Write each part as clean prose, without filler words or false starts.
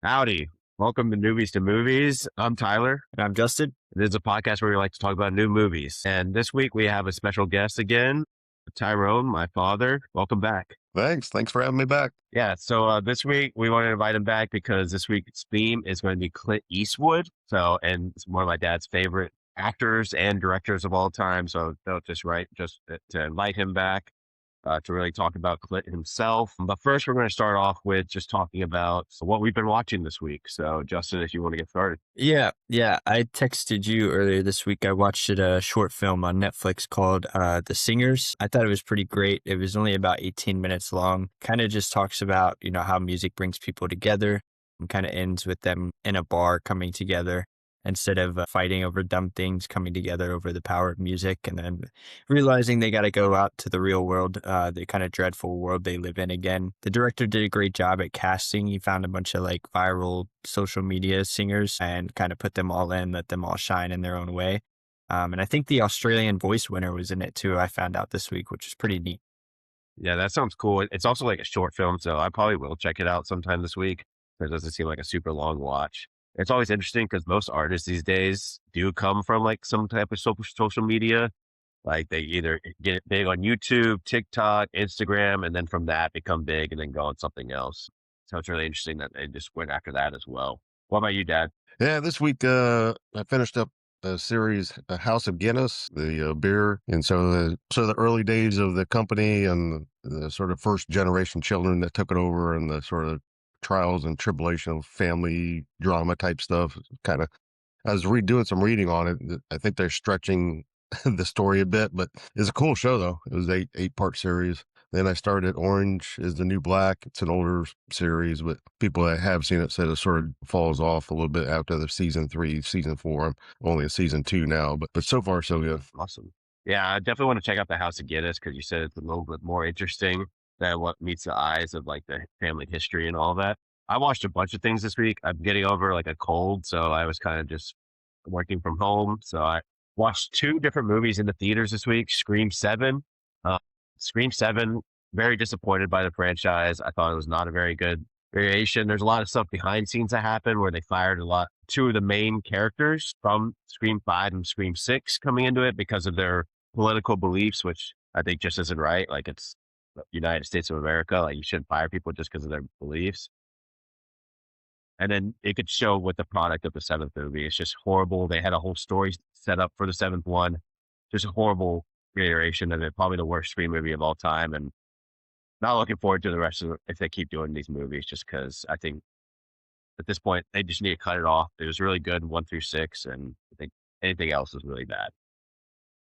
Howdy. Welcome to Newbies to Movies. I'm Tyler. And I'm Justin. This is a podcast where we like to talk about new movies. And this week we have a special guest again, Tyrone, my father. Welcome back. Thanks. Thanks for having me back. Yeah, so this week we want to invite him back because this week's theme is going to be Clint Eastwood. And it's one of my dad's favorite actors and directors of all time. So felt just right to invite him back to really talk about Clint himself. But first, we're going to start off with just talking about what we've been watching this week. So, Justin, if you want to get started. Yeah. I texted you earlier this week. I watched a short film on Netflix called The Singers. I thought it was pretty great. It was only about 18 minutes long. Kind of just talks about, how music brings people together and kind of ends with them in a bar coming together instead of fighting over dumb things, coming together over the power of music and then realizing they got to go out to the real world, the kind of dreadful world they live in again. The director did a great job at casting. He found a bunch of like viral social media singers and kind of put them all in, let them all shine in their own way. And I think the Australian voice winner was in it too. I found out this week, which is pretty neat. Yeah, that sounds cool. It's also like a short film, so I probably will check it out sometime this week. It doesn't seem like a super long watch. It's always interesting because most artists these days do come from like some type of social media. Like they either get big on YouTube, TikTok, Instagram, and then from that become big and then go on something else. So it's really interesting that they just went after that as well. What about you, Dad? Yeah, this week I finished up a series, House of Guinness, the beer, and so the early days of the company and the sort of first generation children that took it over, and the sort of trials and tribulation of family drama type stuff. Kind of, I was doing some reading on it. I think they're stretching the story a bit, but it's a cool show though. It was eight-part series. Then I started Orange is the New Black. It's an older series, but people that have seen it said it sort of falls off a little bit after the season 3, season 4. I'm only in season 2 now, but so far so good. Awesome. Yeah, I definitely want to check out the House of Guinness because you said it's a little bit more interesting than what meets the eyes of like the family history and all that. I watched a bunch of things this week. I'm getting over like a cold, so I was kind of just working from home. So I watched 2 different movies in the theaters this week. Uh, Scream 7, very disappointed by the franchise. I thought it was not a very good variation. There's a lot of stuff behind scenes that happened where they fired 2 of the main characters from Scream 5 and Scream 6 coming into it because of their political beliefs, which I think just isn't right. Like it's the United States of America. Like you shouldn't fire people just because of their beliefs. And then it could show with the product of the 7th movie. It's just horrible. They had a whole story set up for the 7th one. Just a horrible reiteration of it. Probably the worst Scream movie of all time. And not looking forward to the rest of it if they keep doing these movies, just because I think at this point they just need to cut it off. It was really good 1 through 6, and I think anything else is really bad.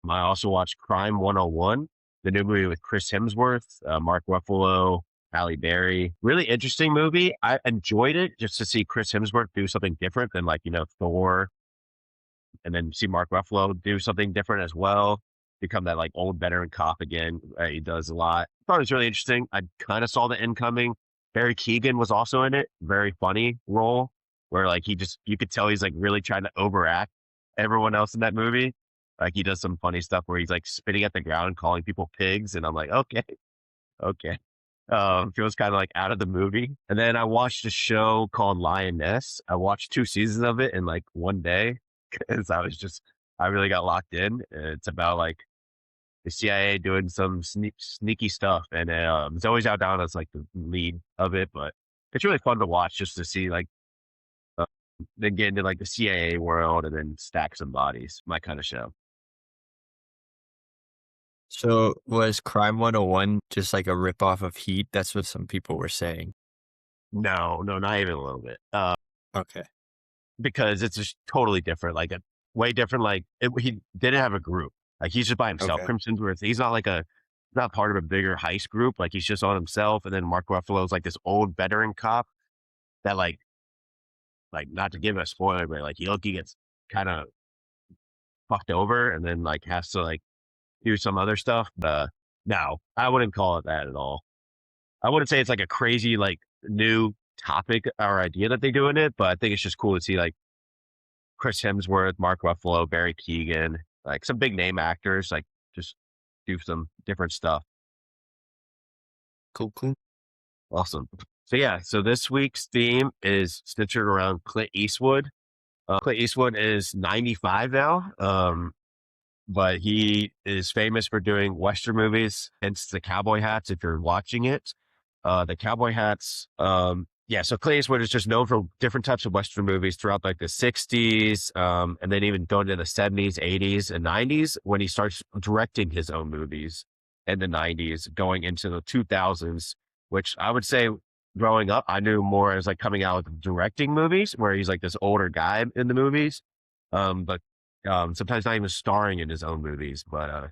I also watched Crime 101, the new movie with Chris Hemsworth, Mark Ruffalo, Halle Berry. Really interesting movie. I enjoyed it just to see Chris Hemsworth do something different than like, Thor, and then see Mark Ruffalo do something different as well, become that like old veteran cop again. He does a lot. I thought it was really interesting. I kind of saw the end coming. Barry Keoghan was also in it. Very funny role where like you could tell he's like really trying to overact everyone else in that movie. Like he does some funny stuff where he's like spitting at the ground, calling people pigs. And I'm like, okay, okay. Feels kind of like out of the movie. And then I watched a show called Lioness. I watched 2 seasons of it in like one day because I really got locked in. It's about like the CIA doing some sneaky stuff. And Zoe Saldana's like the lead of it, but it's really fun to watch just to see like, uh, then get into like the CIA world and then stack some bodies, my kind of show. So was Crime 101 just like a ripoff of Heat? That's what some people were saying. No, no, not even a little bit. Okay. Because it's just totally different, like a way different. He didn't have a group. Like he's just by himself. Okay. Crimson Worth. He's not like not part of a bigger heist group. Like he's just on himself. And then Mark Ruffalo's like this old veteran cop that like not to give a spoiler, but like he gets kind of fucked over and then like has to like do some other stuff. But no, I wouldn't call it that at all. I wouldn't say it's like a crazy like new topic or idea that they do in it, but I think it's just cool to see like Chris Hemsworth, Mark Ruffalo, Barry Keoghan, like some big name actors, like just do some different stuff. Cool. Awesome. So yeah, so this week's theme is centered around Clint Eastwood. Clint Eastwood is 95 now, but he is famous for doing Western movies, hence the cowboy hats. If you're watching it, the cowboy hats. Yeah, so Clint Eastwood is just known for different types of Western movies throughout like the 60s, and then even going to the 70s, 80s, and 90s when he starts directing his own movies in the 90s, going into the 2000s, which I would say growing up, I knew more as like coming out with directing movies where he's like this older guy in the movies. But sometimes not even starring in his own movies. But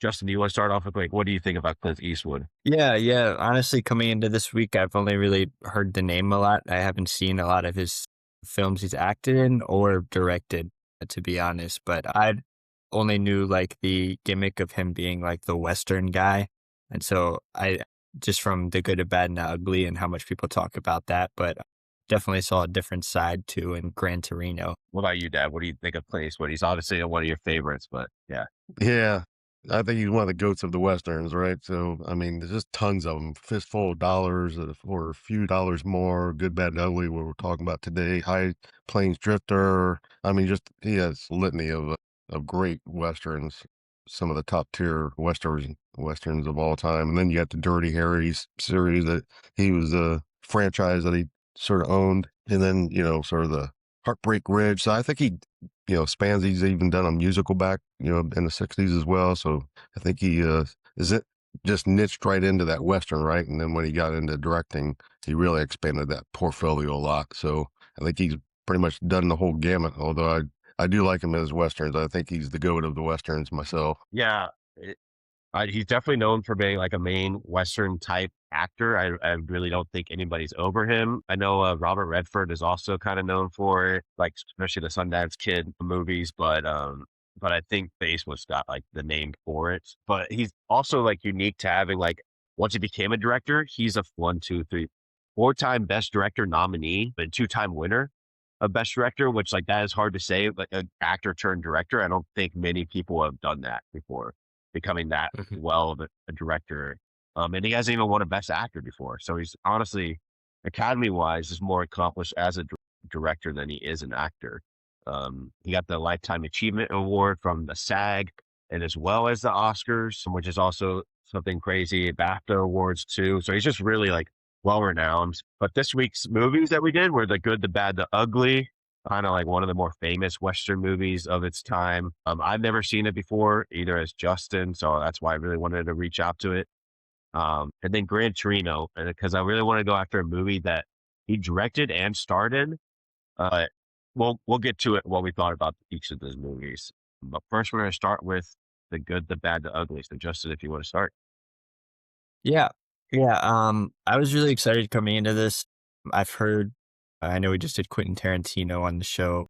Justin, do you want to start off with like what do you think about Clint Eastwood? Yeah, yeah. Honestly, coming into this week, I've only really heard the name a lot. I haven't seen a lot of his films he's acted in or directed, to be honest. But I only knew like the gimmick of him being like the Western guy. And so I just from the good, the bad, and the ugly and how much people talk about that, but definitely saw a different side too in Gran Torino. What about you, Dad? What do you think of Clint Eastwood? He's obviously one of your favorites, but yeah. Yeah. I think he's one of the goats of the Westerns, right? So, I mean, there's just tons of them. Fistful of Dollars for a few dollars more. Good, Bad, and Ugly, what we're talking about today. High Plains Drifter. I mean, just he has litany of great Westerns. Some of the top tier Westerns of all time. And then you got the Dirty Harry's series that he was a franchise that he sort of owned. And then, sort of the Heartbreak Ridge. So I think he spans he's even done a musical back, in the 60s as well. So I think he is it just niched right into that Western, right? And then when he got into directing, he really expanded that portfolio a lot. So I think he's pretty much done the whole gamut, although I do like him as Westerns. I think he's the goat of the Westerns myself. Yeah. He's definitely known for being like a main Western type actor. I really don't think anybody's over him. I know Robert Redford is also kind of known for it, like especially the Sundance Kid movies, but I think Eastwood's got like the name for it. But he's also like unique to having like once he became a director, he's a one, two, three, four-time Best Director nominee, but two-time winner of Best Director, which like that is hard to say, but an actor turned director. I don't think many people have done that before, becoming that Mhm. well of a director. And he hasn't even won a Best Actor before. So he's honestly, Academy wise, is more accomplished as a director than he is an actor. He got the Lifetime Achievement Award from the SAG and as well as the Oscars, which is also something crazy. BAFTA awards too. So he's just really like well renowned. But this week's movies that we did were The Good, the Bad, the Ugly, kind of like one of the more famous Western movies of its time. I've never seen it before, either as Justin, so that's why I really wanted to reach out to it. And then Gran Torino, because I really want to go after a movie that he directed and starred in. Uh, we'll get to it what we thought about each of those movies. But first, we're going to start with The Good, the Bad, the Ugly. So, Justin, if you want to start. Yeah. Yeah. I was really excited coming into this. I've heard, I know we just did Quentin Tarantino on the show,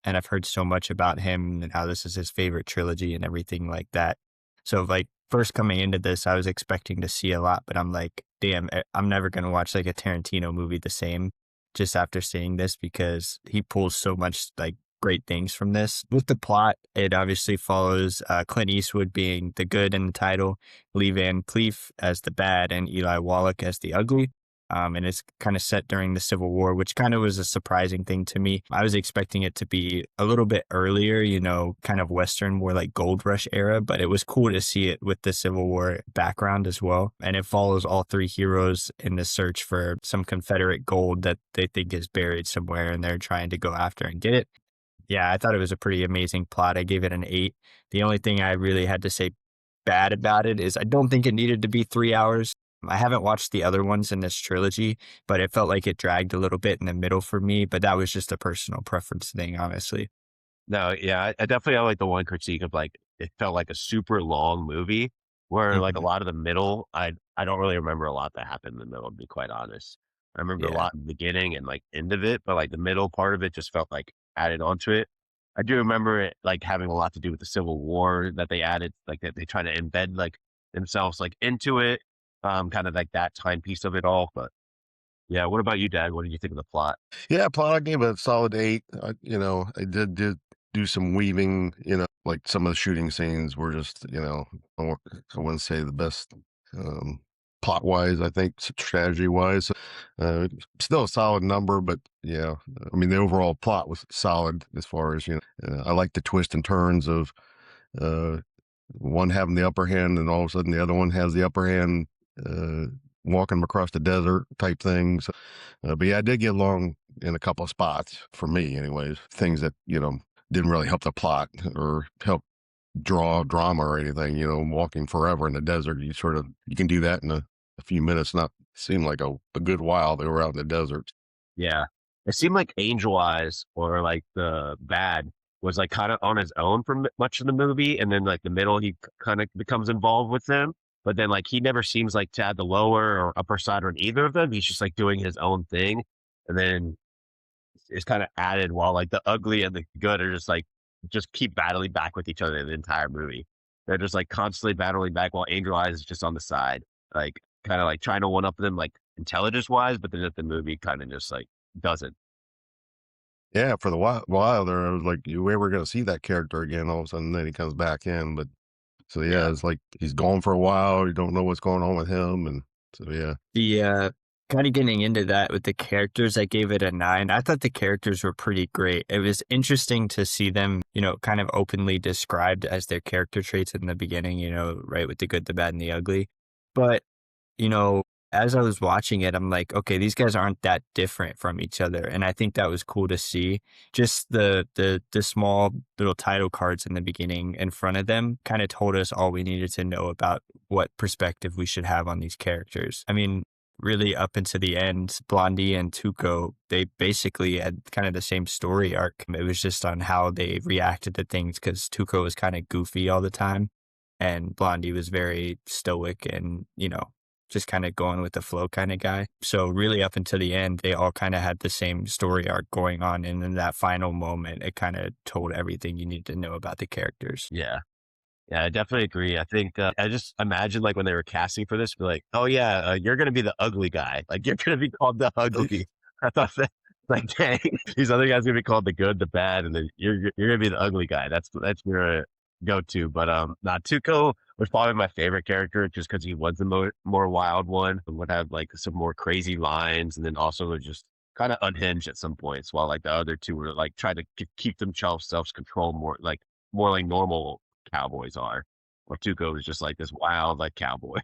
and I've heard so much about him and how this is his favorite trilogy and everything like that. So, like, first coming into this, I was expecting to see a lot, but I'm like, damn, I'm never going to watch like a Tarantino movie the same just after seeing this because he pulls so much like great things from this. With the plot, it obviously follows Clint Eastwood being the good in the title, Lee Van Cleef as the bad, and Eli Wallach as the ugly. And it's kind of set during the Civil War, which kind of was a surprising thing to me. I was expecting it to be a little bit earlier, kind of Western, more like Gold Rush era, but it was cool to see it with the Civil War background as well. And it follows all three heroes in the search for some Confederate gold that they think is buried somewhere, and they're trying to go after and get it. Yeah, I thought it was a pretty amazing plot. I gave it an 8. The only thing I really had to say bad about it is I don't think it needed to be 3 hours. I haven't watched the other ones in this trilogy, but it felt like it dragged a little bit in the middle for me, but that was just a personal preference thing, honestly. No, yeah, I definitely have like the one critique of like it felt like a super long movie where like a Mhm. lot of the middle, I don't really remember a lot that happened in the middle, to be quite honest. I remember a Yeah. lot in the beginning and like end of it, but like the middle part of it just felt like added onto it. I do remember it like having a lot to do with the Civil War that they added, like that they try to embed like themselves like into it, kind of like that timepiece of it all. But yeah, what about you, Dad? What did you think of the plot? Yeah, plot I gave it a solid 8. I did do some weaving, like some of the shooting scenes were just, I wouldn't say the best. Um, plot wise, I think strategy wise. Still a solid number, but yeah, I mean, the overall plot was solid as far as, I like the twist and turns of, uh, one having the upper hand and all of a sudden the other one has the upper hand, uh, walking them across the desert type things. But yeah, I did get along in a couple of spots for me anyways, things that, didn't really help the plot or help draw drama or anything, walking forever in the desert. You can do that in a few minutes, not seem like a good while they were out in the desert. Yeah. It seemed like Angel Eyes or like the bad was like kind of on his own for much of the movie. And then like the middle, he kind of becomes involved with them. But then like he never seems like to have the lower or upper side on either of them. He's just like doing his own thing. And then it's kind of added while like the ugly and the good are just keep battling back with each other in the entire movie. They're just like constantly battling back while Angel Eyes is just on the side, like kind of like trying to one up them like intelligence wise, but then the movie kind of just like doesn't. Yeah, for the while there, I was like, you ever going to see that character again? All of a sudden, then he comes back in. But so yeah, Yeah. it's like he's gone for a while. You don't know what's going on with him, and so yeah. The kind of getting into that with the characters, I gave it a 9. I thought the characters were pretty great. It was interesting to see them, kind of openly described as their character traits in the beginning, right, with the good, the bad, and the ugly. But, you know, as I was watching it, I'm like, okay, these guys aren't that different from each other. And I think that was cool to see. Just the small little title cards in the beginning in front of them kind of told us all we needed to know about what perspective we should have on these characters. I mean, really up into the end, Blondie and Tuco, they basically had kind of the same story arc. It was just on how they reacted to things because Tuco was kind of goofy all the time and Blondie was very stoic and, just kind of going with the flow kind of guy. So really up until the end, they all kind of had the same story arc going on. And in that final moment, it kind of told everything you need to know about the characters. Yeah. Yeah, I definitely agree. I think I just imagine like when they were casting for this, be like, oh yeah, you're gonna be the ugly guy. Like you're gonna be called the ugly. I thought that like dang, these other guys gonna be called the good, the bad, and then you're gonna be the ugly guy. That's your go to. But not Tuco was probably my favorite character just because he was the more wild one and would have like some more crazy lines, and then also was just kind of unhinged at some points, while like the other two were like trying to keep themselves self control more like normal cowboys are. Or Tuco is just like this wild like cowboy.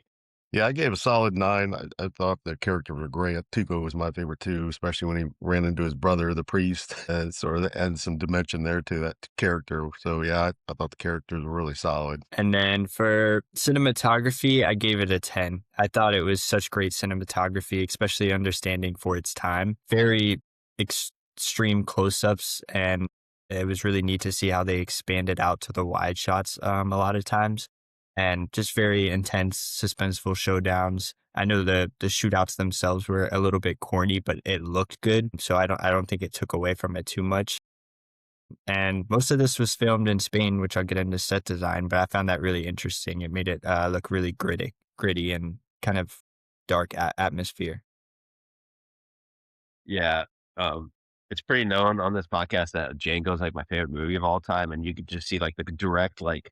Yeah, I gave a solid 9. I thought the characters were great. Tuco was my favorite too, especially when he ran into his brother, the priest, and sort of added some dimension there to that character. So yeah, I thought the characters were really solid. And then for cinematography, I gave it a 10. I thought it was such great cinematography, especially understanding for its time. Very extreme close-ups, and it was really neat to see how they expanded out to the wide shots a lot of times. And just very intense, suspenseful showdowns. I know the shootouts themselves were a little bit corny, but it looked good. So I don't think it took away from it too much. And most of this was filmed in Spain, which I'll get into set design, but I found that really interesting. It made it look really gritty and kind of dark atmosphere. Yeah. It's pretty known on this podcast that Django's like my favorite movie of all time, and you could just see like the direct like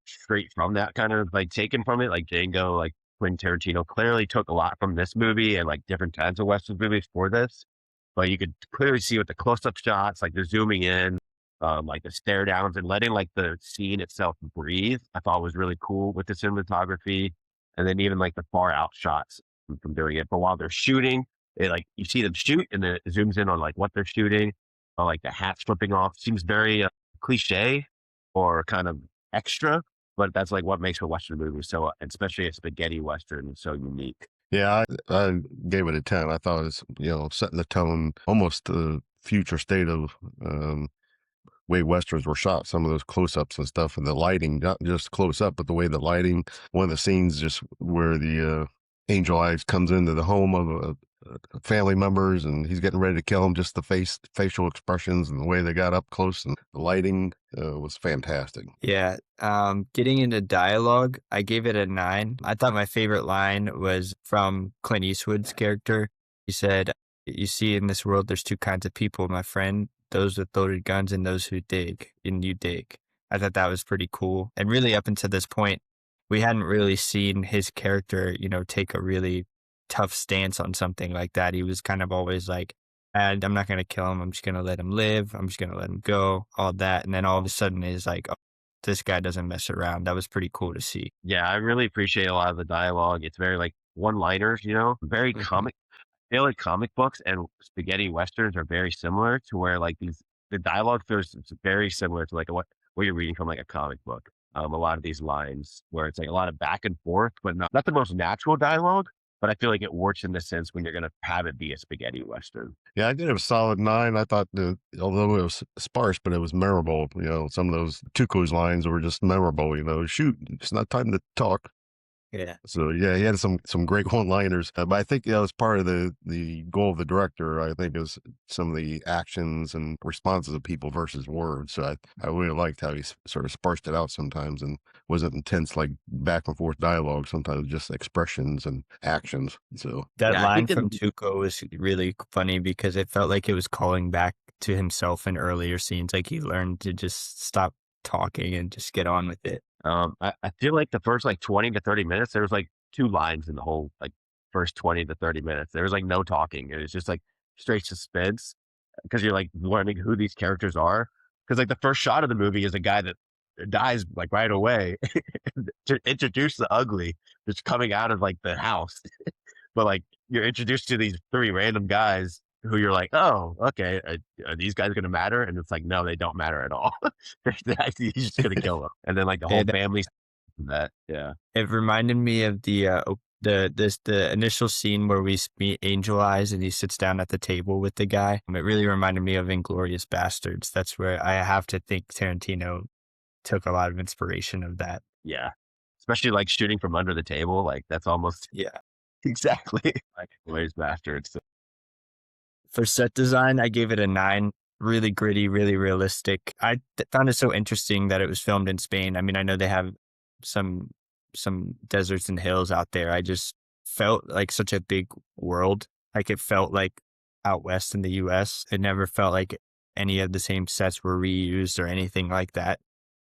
straight from that kind of like taken from it, like Django, like Quentin Tarantino clearly took a lot from this movie and like different types of Western movies for this. But you could clearly see with the close-up shots, like they're zooming in, like the stare downs and letting like the scene itself breathe. I thought was really cool with the cinematography, and then even like the far out shots from doing it. But while they're shooting, it like you see them shoot, and then it zooms in on like what they're shooting, or like the hat slipping off. Seems very cliche or kind of extra, but that's like what makes a Western movie so, especially a spaghetti Western, so unique. Yeah, I gave it a 10. I thought it was, setting the tone, almost the future state of way westerns were shot. Some of those close-ups and stuff, and the lighting, not just close up, but the way the lighting. One of the scenes just where the Angel Eyes comes into the home of family members, and he's getting ready to kill him. Just the facial expressions, and the way they got up close, and the lighting was fantastic. Yeah. Getting into dialogue, I gave it a 9. I thought my favorite line was from Clint Eastwood's character. He said, "You see, in this world, there's two kinds of people, my friend, those with loaded guns and those who dig, and you dig." I thought that was pretty cool. And really up until this point, we hadn't really seen his character, take a really tough stance on something like that. He was kind of always like, and I'm not going to kill him. I'm just going to let him live. I'm just going to let him go, all that. And then all of a sudden is like, oh, this guy doesn't mess around. That was pretty cool to see. Yeah, I really appreciate a lot of the dialogue. It's very like one-liners, very Mhm. comic. I feel like comic books and spaghetti westerns are very similar to where like the dialogue feels it's very similar to like what you're reading from like a comic book. A lot of these lines where it's like a lot of back and forth, but not the most natural dialogue. But I feel like it works in the sense when you're gonna have it be a spaghetti western. Yeah, I did it a solid 9. I thought although it was sparse, but it was memorable. Some of those Tuco's lines were just memorable. Shoot, it's not time to talk. Yeah. So yeah, he had some great one-liners. But I think that was part of the goal of the director. I think is some of the actions and responses of people versus words. So I really liked how he sort of sparsed it out sometimes and wasn't intense like back and forth dialogue. Sometimes just expressions and actions. So That Yeah, I line think from in Tuco was really funny because it felt like it was calling back to himself in earlier scenes. Like he learned to just stop talking and just get on with it. I feel like the first like 20 to 30 minutes, there was like two lines in the whole like first 20 to 30 minutes. There was like no talking. It was just like straight suspense because you're like learning who these characters are. Because like the first shot of the movie is a guy that dies like right away to introduce the ugly that's coming out of like the house. But like you're introduced to these three random guys who you're like, oh, okay, are these guys going to matter? And it's like, no, they don't matter at all. He's just going to kill them, and then like the whole It family. That yeah, it reminded me of the initial scene where we meet Angel Eyes and he sits down at the table with the guy. It really reminded me of Inglorious Bastards. That's where I have to think Tarantino took a lot of inspiration of that. yeah. Especially like shooting from under the table, like that's almost Yeah. exactly like Glazed Bastards. For set design, I gave it a 9. Really gritty, really realistic. Found it so interesting that it was filmed in Spain. I mean, I know they have some deserts and hills out there. I just felt like such a big world. Like it felt like out west in the US. It never felt like any of the same sets were reused or anything like that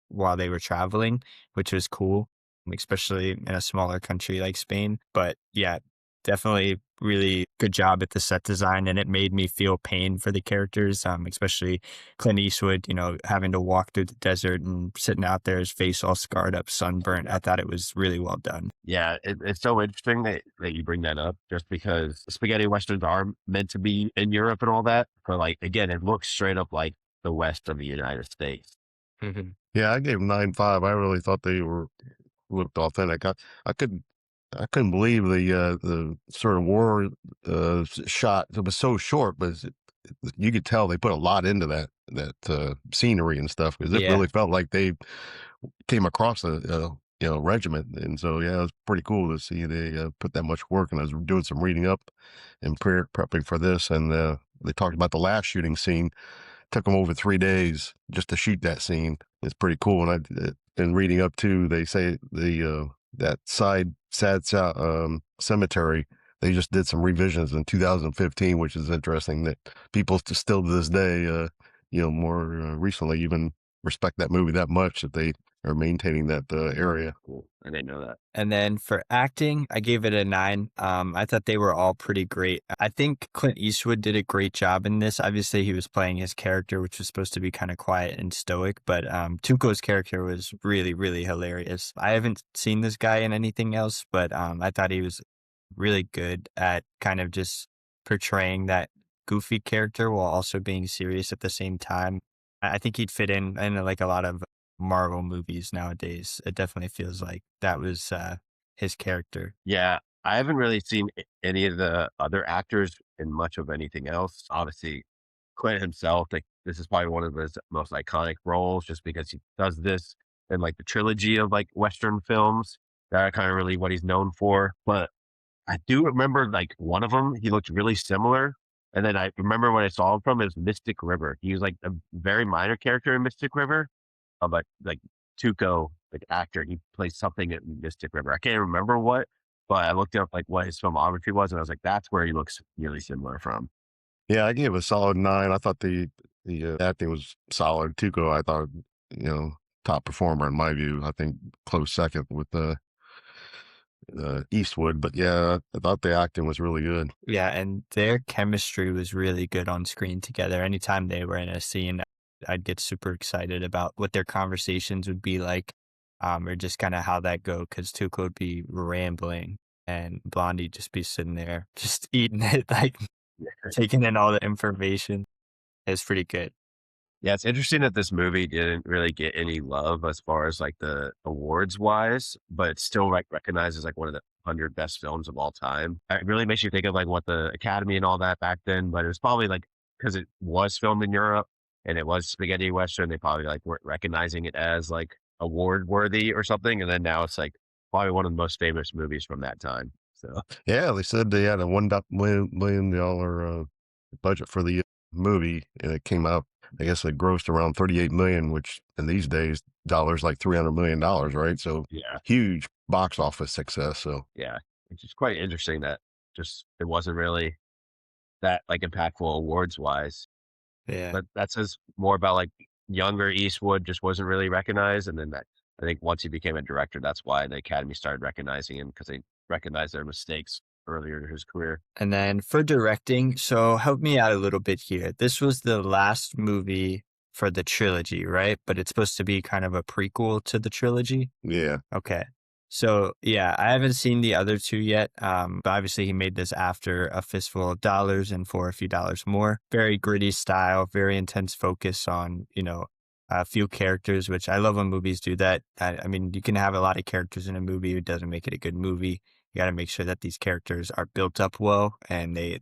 while they were traveling, which was cool, especially in a smaller country like Spain. But yeah, definitely really good job at the set design, and it made me feel pain for the characters, especially Clint Eastwood, having to walk through the desert and sitting out there, his face all scarred up, sunburnt. I thought it was really well done. Yeah, it's so interesting that you bring that up, just because spaghetti westerns are meant to be in Europe and all that. But like again, it looks straight up like the West of the United States. Mhm. yeah, I gave 9.5. I really thought they looked authentic. I couldn't believe the sort of war shot. It was so short, but you could tell they put a lot into that scenery and stuff because it Yeah. really felt like they came across a regiment. And so yeah, it was pretty cool to see they put that much work. And I was doing some reading up and prepping for this, and they talked about the last shooting scene. Took them over 3 days just to shoot that scene. It's pretty cool. And been reading up too. They say that cemetery. They just did some revisions in 2015, which is interesting. That people still to this day, more recently, even respect that movie that much that they are maintaining that area. Cool. I didn't know that. And then for acting, I gave it a 9. I thought they were all pretty great. I think Clint Eastwood did a great job in this. Obviously, he was playing his character, which was supposed to be kind of quiet and stoic, but Tuco's character was really, really hilarious. I haven't seen this guy in anything else, but I thought he was really good at kind of just portraying that goofy character while also being serious at the same time. I think he'd fit in like a lot of Marvel movies nowadays. It definitely feels like that was his character. Yeah, I haven't really seen any of the other actors in much of anything else. Obviously, Clint himself, like this is probably one of his most iconic roles, just because he does this in like the trilogy of like Western films that are kind of really what he's known for. But I do remember like one of them, he looked really similar. And then I remember when I saw him from is Mystic River. He was like a very minor character in Mystic River, but like Tuco, like actor, he plays something in Mystic River. I can't remember what, but I looked up like what his filmography was, and I was like, that's where he looks really similar from. Yeah, I gave it a solid 9. I thought the acting was solid. Tuco, I thought, top performer in my view. I think close second with Eastwood. But yeah, I thought the acting was really good. Yeah, and their chemistry was really good on screen together. Anytime they were in a scene, I'd get super excited about what their conversations would be like, or just kind of how that go. Because Tuco would be rambling, and Blondie just be sitting there, just eating it, like taking in all the information. It's pretty good. Yeah, it's interesting that this movie didn't really get any love as far as like the awards wise, but it's still like recognized as like one of the 100 best films of all time. It really makes you think of like what the Academy and all that back then, but it was probably like because it was filmed in Europe and it was spaghetti western, they probably like weren't recognizing it as like award worthy or something. And then now it's like probably one of the most famous movies from that time. So Yeah, they said they had a $1 million budget for the movie, and it came out. I guess it grossed around 38 million, which in these days dollars like $300 million, right? So yeah, huge box office success. So yeah, it's just quite interesting that just it wasn't really that like impactful awards wise. Yeah. But that says more about like younger Eastwood just wasn't really recognized. And then that I think once he became a director, that's why the Academy started recognizing him because they recognized their mistakes earlier in his career. And then for directing, so help me out a little bit here. This was the last movie for the trilogy, right? But it's supposed to be kind of a prequel to the trilogy. yeah, Okay. So yeah, I haven't seen the other two yet. But obviously he made this after A Fistful of Dollars and For a Few Dollars More. Very gritty style, very intense focus on, a few characters, which I love when movies do that. I mean, you can have a lot of characters in a movie. It doesn't make it a good movie. You got to make sure that these characters are built up well and they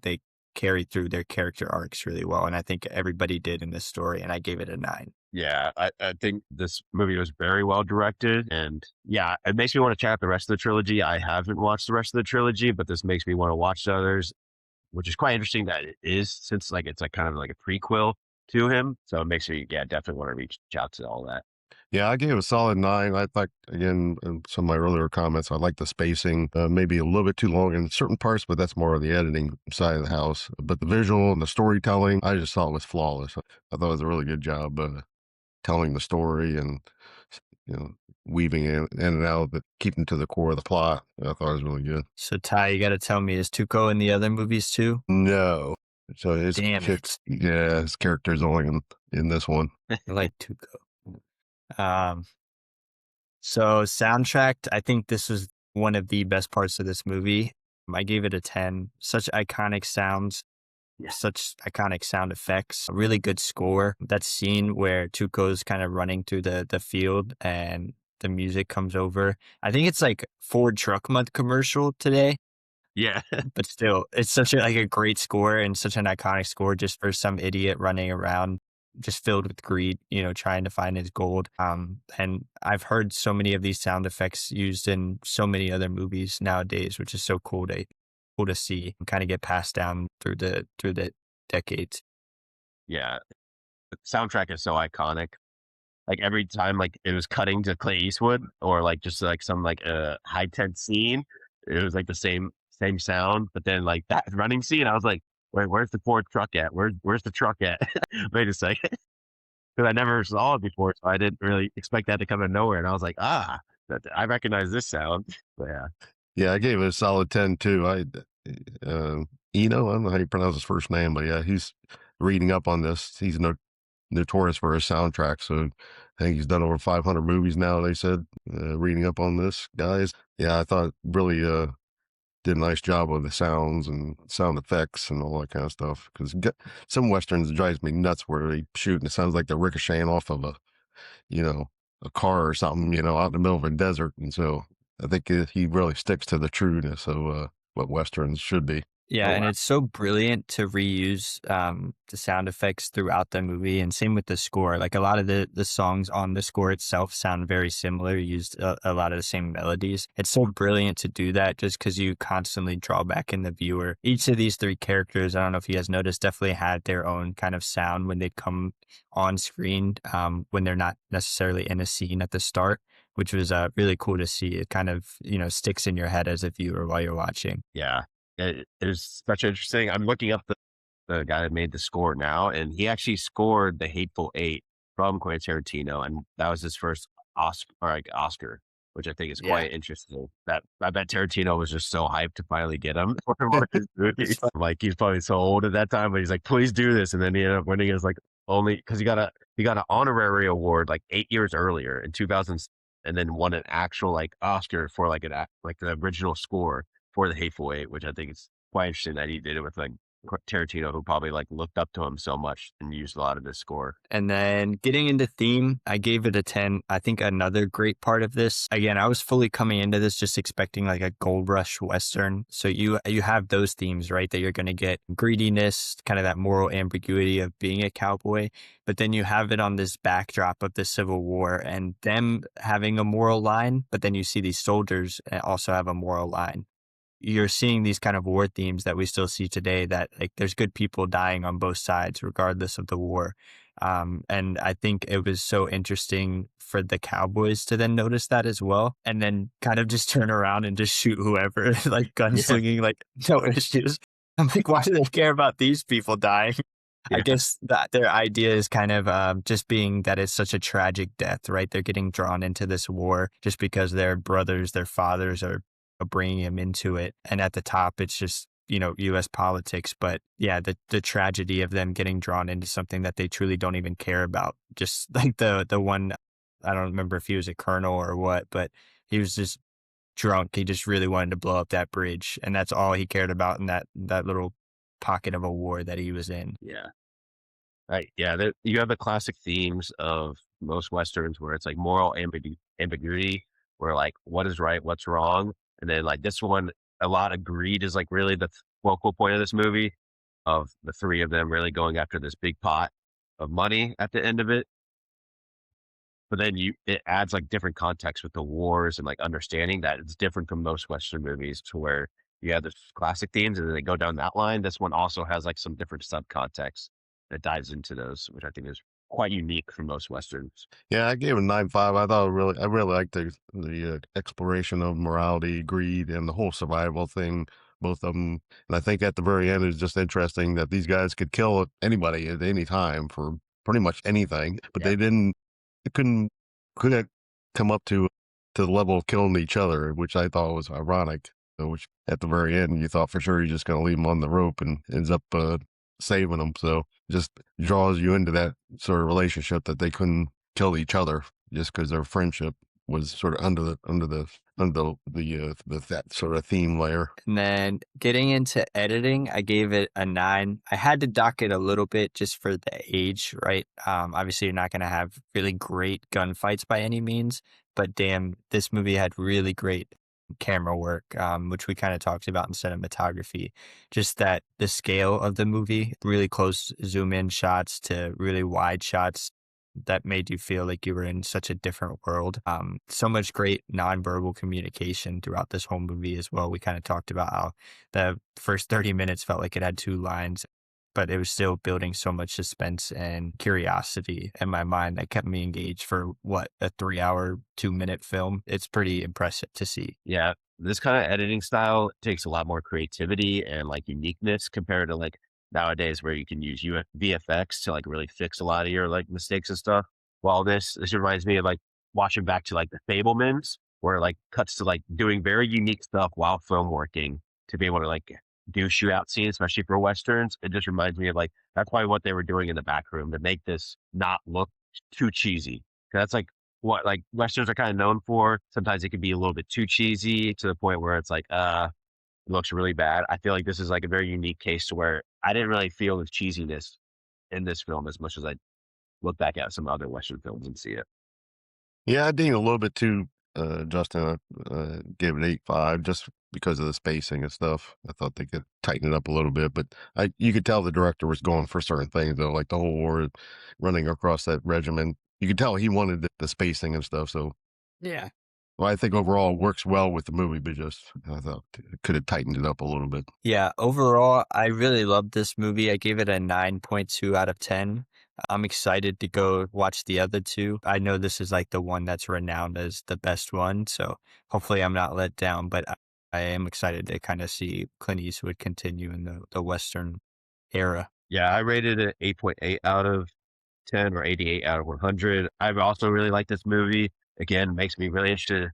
carry through their character arcs really well. And I think everybody did in this story. And I gave it a 9. Yeah, I think this movie was very well directed. And yeah, it makes me want to check out the rest of the trilogy. I haven't watched the rest of the trilogy, but this makes me want to watch the others, which is quite interesting that it is since like it's like kind of like a prequel to him. So it makes me, yeah, definitely want to reach out to all that. yeah, I gave it a solid 9. I thought again, in some of my earlier comments, I like the spacing, maybe a little bit too long in certain parts, but that's more of the editing side of the house. But the visual and the storytelling, I just thought was flawless. I thought it was a really good job telling the story and you know weaving in and out, but keeping to the core of the plot. I thought it was really good. So Ty, you got to tell me, is Tuco in the other movies too? No, so Damn it. his character's only in this one. I like Tuco. Um, so soundtrack, I think this was one of the best parts of this movie. I gave it a 10. Such iconic sounds, Yeah. such iconic sound effects, a really good score. That scene where Tuco's kind of running through the field and the music comes over. I think it's like Ford Truck Month commercial today, Yeah. but still, it's such a great score and such an iconic score just for some idiot running around just filled with greed, trying to find his gold. And I've heard so many of these sound effects used in so many other movies nowadays, which is so cool to see and kind of get passed down through the decades. Yeah. The soundtrack is so iconic. Like every time like it was cutting to Clint Eastwood or like just like some like high tense scene, it was like the same sound. But then like that running scene, I was like, wait, where's the Ford truck at? Where's the truck at? Wait a second. Because I never saw it before, so I didn't really expect that to come out of nowhere. And I was like, I recognize this sound. But yeah. Yeah, I gave it a solid 10 too. Eno, I don't know how you pronounce his first name, but yeah, he's reading up on this. He's notorious for his soundtrack. So I think he's done over 500 movies now. They said, reading up on this, guys. Yeah, I thought really did a nice job with the sounds and sound effects and all that kind of stuff. Because some westerns drives me nuts where they shoot and it sounds like they're ricocheting off of you know, a car or something, out in the middle of a desert. And so I think he really sticks to the trueness of what westerns should be. Yeah, Oh and wow. it's so brilliant to reuse the sound effects throughout the movie, and same with the score. Like a lot of the songs on the score itself sound very similar, used a lot of the same melodies. It's so brilliant to do that just because you constantly draw back in the viewer. Each of these three characters, I don't know if you guys noticed, definitely had their own kind of sound when they come on screen, when they're not necessarily in a scene at the start, which was really cool to see. It kind of, sticks in your head as a viewer while you're watching. Yeah. It was such interesting. I'm looking up the guy that made the score now, and he actually scored The Hateful Eight from Quentin Tarantino, and that was his first Oscar which I think is Yeah. quite interesting. That I bet Tarantino was just so hyped to finally get him for one of his movies. Like he's probably so old at that time, but he's like, please do this. And then he ended up winning his like only because he got an honorary award like 8 years earlier in 2000, and then won an actual like Oscar for like like the original score for The Hateful Eight, which I think is quite interesting that he did it with like Tarantino, who probably like looked up to him so much and used a lot of his score. And then getting into theme, I gave it a 10. I think another great part of this, again, I was fully coming into this just expecting like a gold rush Western. So you have those themes, right? That you're going to get greediness, kind of that moral ambiguity of being a cowboy. But then you have it on this backdrop of the Civil War and them having a moral line. But then you see these soldiers also have a moral line. You're seeing these kind of war themes that we still see today, that like there's good people dying on both sides regardless of the war. And I think it was so interesting for the cowboys to then notice that as well, and then kind of just turn around and just shoot whoever, like Yeah, gunslinging, like no issues. I'm like, why do they care about these people dying? I yeah, guess that their idea is kind of just being that it's such a tragic death, right? They're getting drawn into this war just because their brothers, their fathers are bringing him into it. And at the top, it's just, U.S. politics. But yeah, the tragedy of them getting drawn into something that they truly don't even care about. Just like the one, I don't remember if he was a colonel or what, but he was just drunk. He just really wanted to blow up that bridge. And that's all he cared about in that little pocket of a war that he was in. yeah. Right. Yeah. You have the classic themes of most Westerns where it's like moral ambiguity, where like what is right, what's wrong. And then like this one, a lot of greed is like really the focal point of this movie, of the three of them really going after this big pot of money at the end of it. But then it adds like different context with the wars and like understanding that it's different from most Western movies, to where you have the classic themes and then they go down that line. This one also has like some different subcontext that dives into those, which I think is quite unique from most Westerns. Yeah, I gave it 9.5. I really liked the exploration of morality, greed, and the whole survival thing, both of them. And I think at the very end, it's just interesting that these guys could kill anybody at any time for pretty much anything, but Yeah. they couldn't come up to the level of killing each other, which I thought was ironic. Which at the very end, you thought for sure you're just going to leave them on the rope, and ends up saving them. So just draws you into that sort of relationship that they couldn't kill each other just because their friendship was sort of under the that sort of theme layer. And then getting into editing, I gave it a 9. I had to dock it a little bit just for the age, right? Obviously, you're not going to have really great gunfights by any means, but damn, this movie had really great camera work, which we kind of talked about in cinematography. Just that the scale of the movie, really close zoom in shots to really wide shots that made you feel like you were in such a different world. So much great nonverbal communication throughout this whole movie as well. We kind of talked about how the first 30 minutes felt like it had 2 lines, but it was still building so much suspense and curiosity in my mind that kept me engaged for what, a 3 hour, 2 minute film. It's pretty impressive to see. Yeah. This kind of editing style takes a lot more creativity and like uniqueness compared to like nowadays, where you can use VFX to like really fix a lot of your like mistakes and stuff. While this reminds me of like watching back to like the Fablemans, where it, like cuts to like doing very unique stuff while film working to be able to like do shootout scenes, especially for Westerns. It just reminds me of like, that's probably what they were doing in the back room to make this not look too cheesy. 'Cause that's like what like Westerns are kind of known for. Sometimes it can be a little bit too cheesy to the point where it's like, it looks really bad. I feel like this is like a very unique case to where I didn't really feel the cheesiness in this film as much as I look back at some other Western films and see it. Yeah, I think a little bit too, Justin. Gave it 8.5 just because of the spacing and stuff. I thought they could tighten it up a little bit, but you could tell the director was going for certain things though, like the whole war running across that regiment. You could tell he wanted the spacing and stuff. So, Yeah. well, I think overall it works well with the movie, but just I thought it could have tightened it up a little bit. Yeah, overall, I really loved this movie. I gave it a 9.2 out of 10. I'm excited to go watch the other two. I know this is like the one that's renowned as the best one, so hopefully I'm not let down, but I am excited to kind of see Clint Eastwood continue in the Western era. Yeah, I rated it 8.8 out of 10 or 88 out of 100. I've also really liked this movie. Again, makes me really interested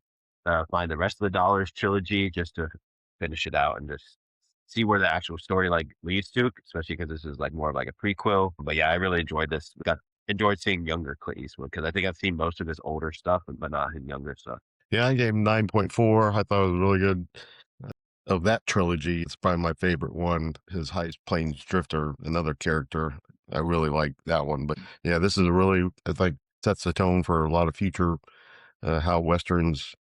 find the rest of the Dollars trilogy just to finish it out and just see where the actual story like leads to, especially because this is like more of like a prequel. But yeah, I really enjoyed this. Got enjoyed seeing younger Clint Eastwood because I think I've seen most of his older stuff, but not his younger stuff. Yeah, I gave him 9.4. I thought it was really good. Of that trilogy, it's probably my favorite one. His High Plains Drifter, another character. I really like that one. But yeah, this is a really, I think, sets the tone for a lot of future how westerns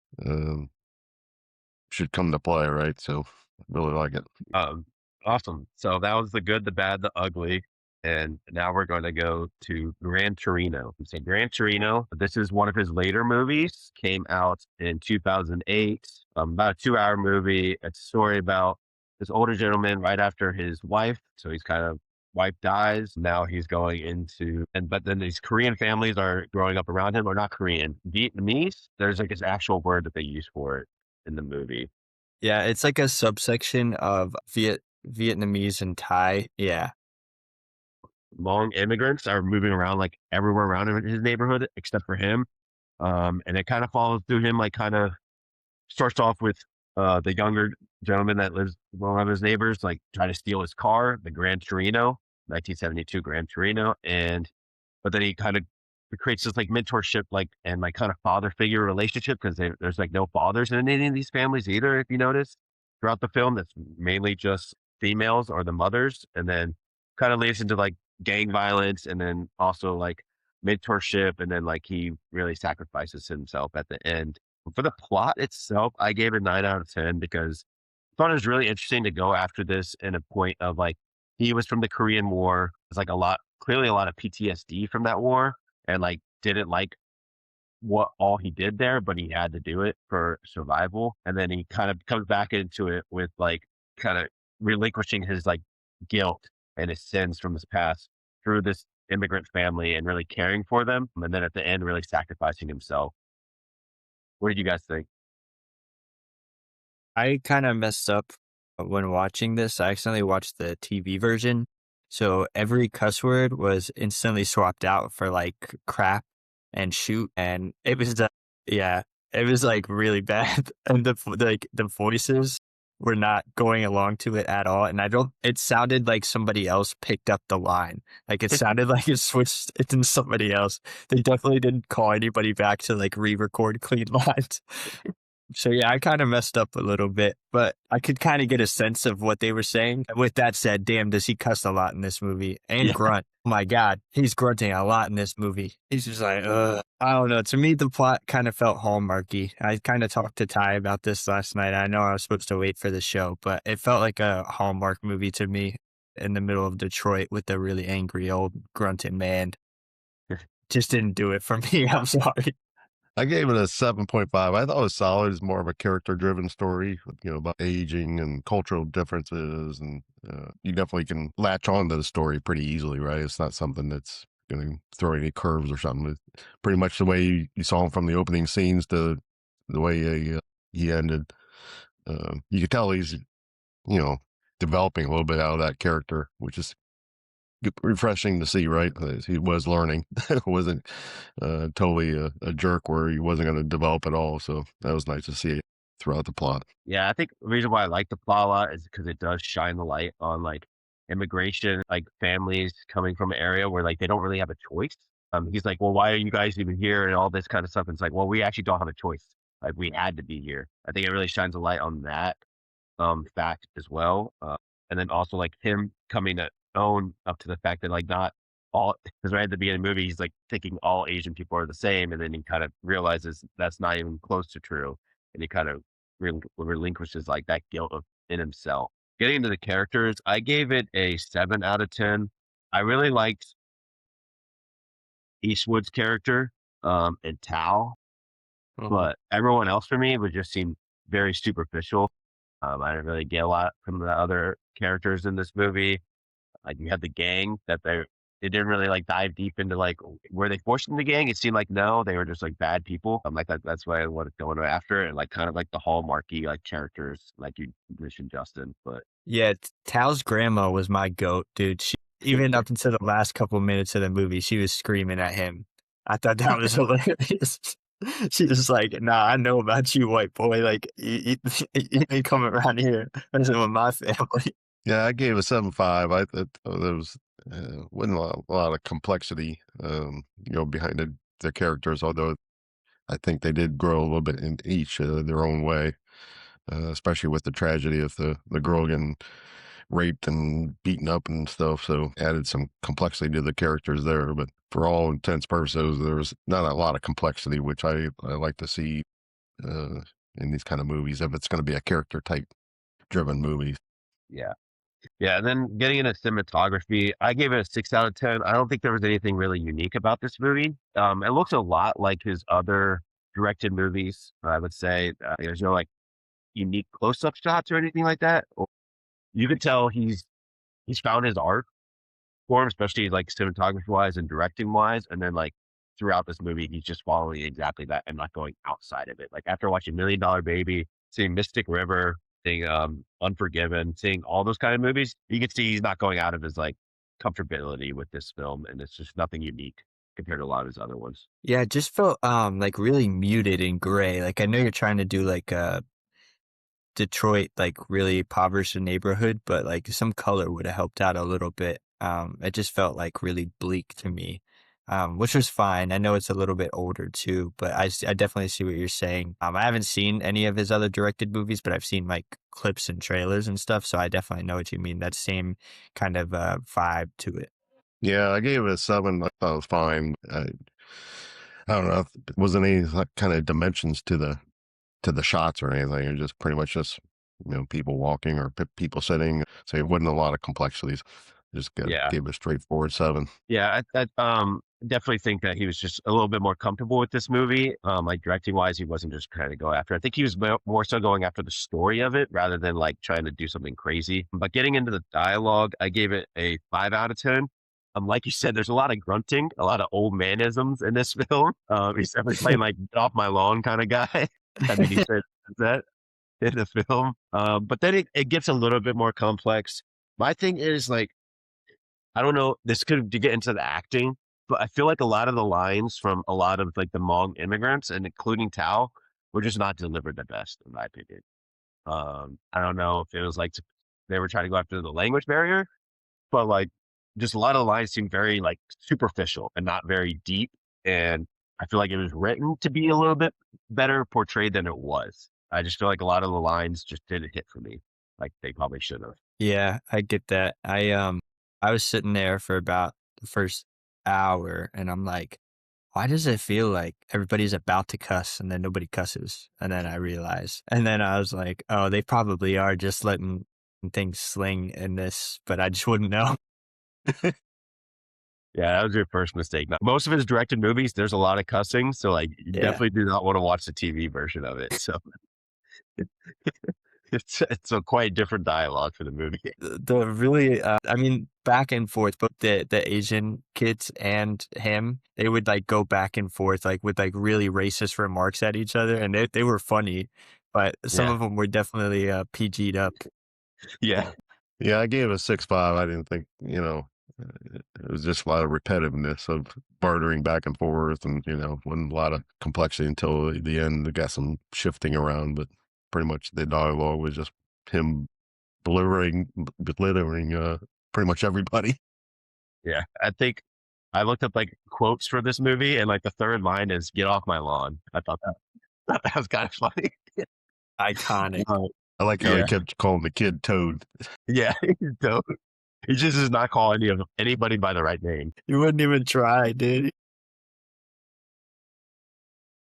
should come to play, right? So I really like it. Um, awesome. So that was the good, the bad, the ugly. And now we're going to go to Gran Torino. So Gran Torino, this is one of his later movies, came out in 2008, about a 2 hour movie. It's a story about this older gentleman right after his wife. So he's kind of, wife dies. Now he's going into, but then these Korean families are growing up around him, or not Korean, Vietnamese. There's like this actual word that they use for it in the movie. Yeah, it's like a subsection of Vietnamese and Thai. Yeah. Long immigrants are moving around like everywhere around him in his neighborhood except for him. And it kind of follows through him, like kind of starts off with the younger gentleman that lives with one of his neighbors, like trying to steal his car, the Gran Torino, 1972 Gran Torino. But then he kind of creates this like mentorship, like, and like kind of father figure relationship because there's like no fathers in any of these families either. If you notice throughout the film, that's mainly just females or the mothers. And then kind of leads into like gang violence and then also like mentorship. And then like he really sacrifices himself at the end. For the plot itself, I gave it 9 out of 10 because I thought it was really interesting to go after this in a point of like he was from the Korean War. It's like clearly a lot of PTSD from that war, and like didn't like what all he did there, but he had to do it for survival. And then he kind of comes back into it with like kind of relinquishing his like guilt and his sins from his past through this immigrant family and really caring for them. And then at the end, really sacrificing himself. What did you guys think? I kind of messed up when watching this. I accidentally watched the TV version. So every cuss word was instantly swapped out for like crap and shoot. And it was, yeah, it was like really bad. And the voices were not going along to it at all. And it sounded like somebody else picked up the line. Like it sounded like it switched it into somebody else. They definitely didn't call anybody back to like re-record clean lines. So yeah, I kind of messed up a little bit, but I could kind of get a sense of what they were saying. With that said, damn, does he cuss a lot in this movie and Yeah. grunt? Oh my God, he's grunting a lot in this movie. He's just like, ugh. I don't know. To me, the plot kind of felt hallmarky. I kind of talked to Ty about this last night. I know I was supposed to wait for the show, but it felt like a Hallmark movie to me in the middle of Detroit with a really angry old grunting man. Just didn't do it for me. I'm sorry. I gave it a 7.5. I thought it was solid. It's more of a character-driven story, about aging and cultural differences, and you definitely can latch on to the story pretty easily, right? It's not something that's going to throw any curves or something. It's pretty much the way you saw him from the opening scenes to the way he ended. You could tell he's, developing a little bit out of that character, which is refreshing to see, right? He was learning. It wasn't totally a jerk where he wasn't going to develop at all. So that was nice to see throughout the plot. Yeah, I think the reason why I like the plot a lot is because it does shine the light on like immigration, like families coming from an area where like they don't really have a choice. He's like, well, why are you guys even here and all this kind of stuff? And it's like, well, we actually don't have a choice. Like we had to be here. I think it really shines a light on that fact as well. And then also like him coming to own up to the fact that like not all, because right at the beginning of the movie, he's like thinking all Asian people are the same. And then he kind of realizes that's not even close to true. And he kind of relinquishes like that guilt in himself. Getting into the characters, I gave it a 7 out of 10. I really liked Eastwood's character and Tao, but everyone else for me would just seem very superficial. I didn't really get a lot from the other characters in this movie. Like you had the gang that they didn't really like dive deep into like were they forced in the gang? It seemed like no, they were just like bad people. I'm like that's why I wanted going after it, and like kind of like the hallmarky like characters like you mentioned, Justin. But Yeah, Tal's grandma was my goat, dude. Even up until the last couple minutes of the movie, she was screaming at him. I thought that was hilarious. She was like, "Nah, I know about you, white boy. Like, you ain't coming around here messing with my family." Yeah, I gave a 7.5. I thought there was wasn't a lot of complexity, behind the characters. Although I think they did grow a little bit in each their own way, especially with the tragedy of the girl getting raped and beaten up and stuff. So added some complexity to the characters there. But for all intents purposes, there's not a lot of complexity, which I like to see uh, in these kind of movies if it's going to be a character type driven movie. Yeah. Yeah, and then getting into cinematography, I gave it a 6 out of 10. I don't think there was anything really unique about this movie. It looks a lot like his other directed movies. I would say there's no like unique close-up shots or anything like that. You could tell he's found his art form, especially like cinematography wise and directing wise. And then like throughout this movie, he's just following exactly that and not going outside of it. Like after watching $1 Million Baby, seeing Mystic River, seeing Unforgiven, seeing all those kind of movies, you can see he's not going out of his like comfortability with this film, and it's just nothing unique compared to a lot of his other ones. Yeah, it just felt like really muted and gray. Like I know you're trying to do like a Detroit, like really impoverished neighborhood, but like some color would have helped out a little bit. It just felt like really bleak to me, which was fine. I know it's a little bit older too, but I definitely see what you're saying. I haven't seen any of his other directed movies, but I've seen like clips and trailers and stuff. So I definitely know what you mean. That same kind of vibe to it. Yeah, I gave it a 7. I thought it was fine. I don't know if there wasn't any like kind of dimensions to the shots or anything. It was just pretty much just people walking or people sitting. So it wasn't a lot of complexities. Yeah. Gave it a straightforward 7. Yeah, I definitely think that he was just a little bit more comfortable with this movie. Like directing wise, he wasn't just trying to go after. I think he was more so going after the story of it rather than like trying to do something crazy. But getting into the dialogue, I gave it a 5 out of 10. Like you said, there's a lot of grunting, a lot of old manisms in this film. He's definitely playing like get off my lawn kind of guy. I think he said that in the film. But then it gets a little bit more complex. My thing is like I don't know. This could to get into the acting, but I feel like a lot of the lines from a lot of like the Hmong immigrants and including Tao were just not delivered the best, in my opinion. I don't know if it was like they were trying to go after the language barrier, but like just a lot of the lines seemed very like superficial and not very deep. And I feel like it was written to be a little bit better portrayed than it was. I just feel like a lot of the lines just didn't hit for me like they probably should have. Yeah, I get that. I was sitting there for about the first hour and I'm like, why does it feel like everybody's about to cuss and then nobody cusses? And then I realized, and then I was like, oh, they probably are just letting things sling in this, but I just wouldn't know. Yeah, that was your first mistake. Now, most of his directed movies, there's a lot of cussing, so like you Yeah. definitely do not want to watch the TV version of it. So it's a quite different dialogue for the movie. The really, I mean, back and forth, but the Asian kids and him, they would like go back and forth, like with like really racist remarks at each other, and they were funny, but some Yeah, of them were definitely PG'd up. yeah, Yeah, I gave it a 6.5. I didn't think, it was just a lot of repetitiveness of bartering back and forth and, wasn't a lot of complexity until the end. They got some shifting around, but pretty much the dialogue was just him belittling pretty much everybody. yeah. I think I looked up like quotes for this movie, and like the third line is "Get off my lawn." I thought that was kind of funny. Iconic. I like how he Yeah, kept calling the kid Toad. yeah. So he just does not call anybody by the right name. You wouldn't even try, dude.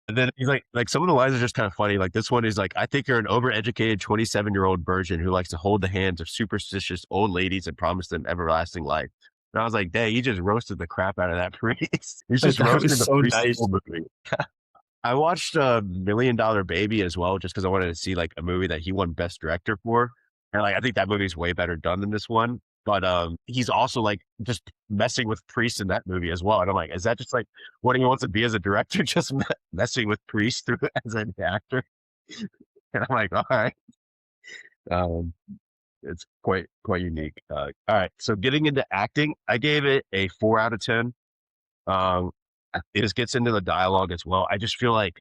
And then he's like some of the lines are just kind of funny. Like this one is like, I think you're an overeducated 27-year-old virgin who likes to hold the hands of superstitious old ladies and promise them everlasting life. And I was like, dang, you just roasted the crap out of that priest. He's just That roasting was the so priest the nice. whole movie. I watched $1 Million Baby as well, just because I wanted to see like a movie that he won Best Director for. And like I think that movie's way better done than this one. But he's also like just messing with priests in that movie as well. And I'm like, is that just like what he wants to be as a director, just messing with priests through as an actor? And I'm like, all right, um, it's quite unique. All right, so getting into acting, I gave it a 4 out of 10. Um, it just gets into the dialogue as well. I just feel like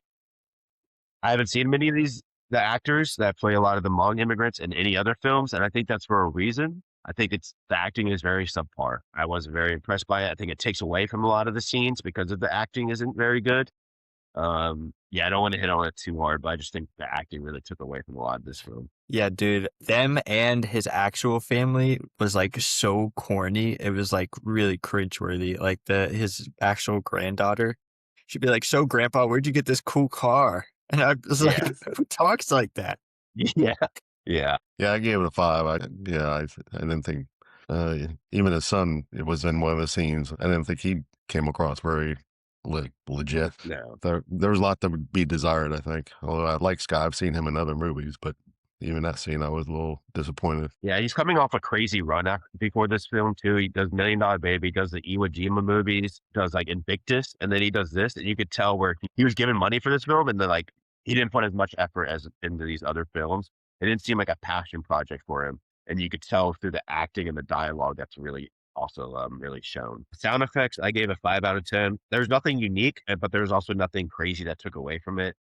I haven't seen many of the actors that play a lot of the Hmong immigrants in any other films, and I think that's for a reason. I think it's the acting is very subpar. I wasn't very impressed by it. I think it takes away from a lot of the scenes because of the acting isn't very good. Yeah, I don't want to hit on it too hard, but I just think the acting really took away from a lot of this film. Yeah, dude, them and his actual family was like so corny. It was like really cringeworthy. Like his actual granddaughter, she'd be like, "So, Grandpa, where'd you get this cool car?" And I was like, Yeah. "Who talks like that?" Yeah. Yeah. Yeah, I gave it a 5. I didn't think, even his son, it was in one of the scenes. I didn't think he came across very legit. No. There was a lot to be desired, I think. Although I like Scott, I've seen him in other movies, but even that scene, I was a little disappointed. Yeah, he's coming off a crazy run before this film too. He does Million Dollar Baby, does the Iwo Jima movies, does like Invictus, and then he does this, and you could tell where he was given money for this film, and then like he didn't put as much effort as into these other films. It didn't seem like a passion project for him, and you could tell through the acting and the dialogue that's really also really shown. Sound effects, I gave a 5 out of 10. There's nothing unique, but there's also nothing crazy that took away from it.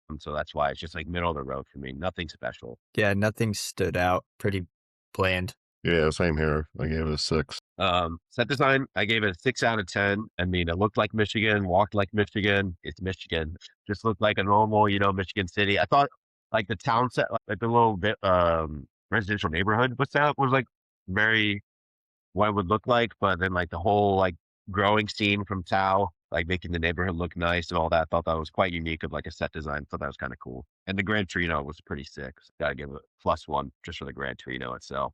And so that's why it's just like middle of the road for me. Nothing special. Yeah, nothing stood out. Pretty bland. Yeah, same here. I gave it a 6. Set design, I gave it a 6 out of 10. I mean, it looked like Michigan, walked like Michigan. It's Michigan. Just looked like a normal, Michigan city. I thought like the town set, like the little bit residential neighborhood was like very what it would look like, but then like the whole like growing scene from Tao, like making the neighborhood look nice and all that. Thought that was quite unique of like a set design. Thought that was kind of cool. And the Gran Torino was pretty sick. So gotta give it +1 just for the Gran Torino itself.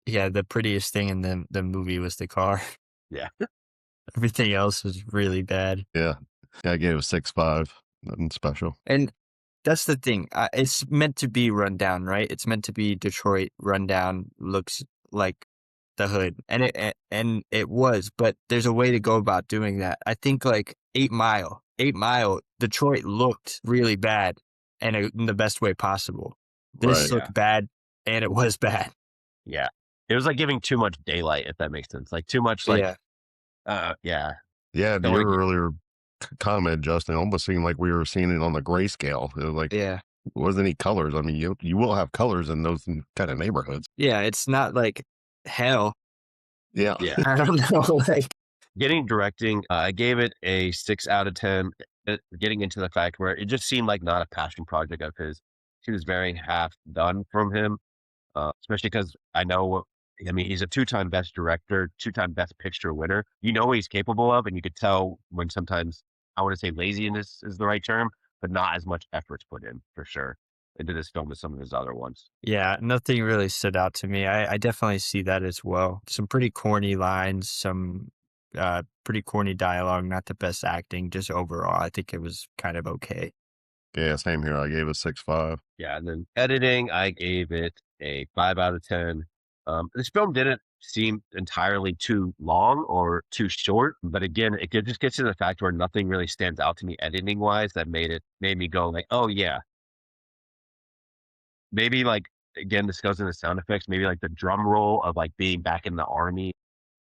Yeah, the prettiest thing in the movie was the car. Yeah. Everything else was really bad. Yeah. Yeah, I gave it a 6.5. Nothing special. And that's the thing. It's meant to be rundown, right? It's meant to be Detroit rundown, looks like the hood, and it was. But there's a way to go about doing that. I think like 8 Mile, Detroit looked really bad, and in the best way possible. This Right. looked bad, and it was bad. Yeah. It was like giving too much daylight, if that makes sense. Like too much like yeah. Yeah, to Don't your wanna earlier comment, Justin, it almost seemed like we were seeing it on the grayscale. It was like, yeah, wasn't any colors. I mean, you will have colors in those kind of neighborhoods. yeah. It's not like hell. Yeah. Yeah. I don't know. Like, Getting directing, I gave it a 6 out of 10. Getting into the fact where it just seemed like not a passion project of his. She was very half done from him, especially because I know, I mean, he's a 2-time best director, 2-time best picture winner. You know what he's capable of, and you could tell when sometimes, I want to say laziness is the right term, but not as much effort's put in for sure into this film as some of his other ones. yeah, nothing really stood out to me. I definitely see that as well. Some pretty corny lines, some pretty corny dialogue, not the best acting, just overall, I think it was kind of okay. Yeah, same here. I gave it 6.5. Yeah, and then editing, I gave it a 5 out of 10. This film didn't seem entirely too long or too short, but again, just gets to the fact where nothing really stands out to me editing wise that made me go like, oh yeah, maybe like again, this goes into sound effects, maybe like the drum roll of like being back in the army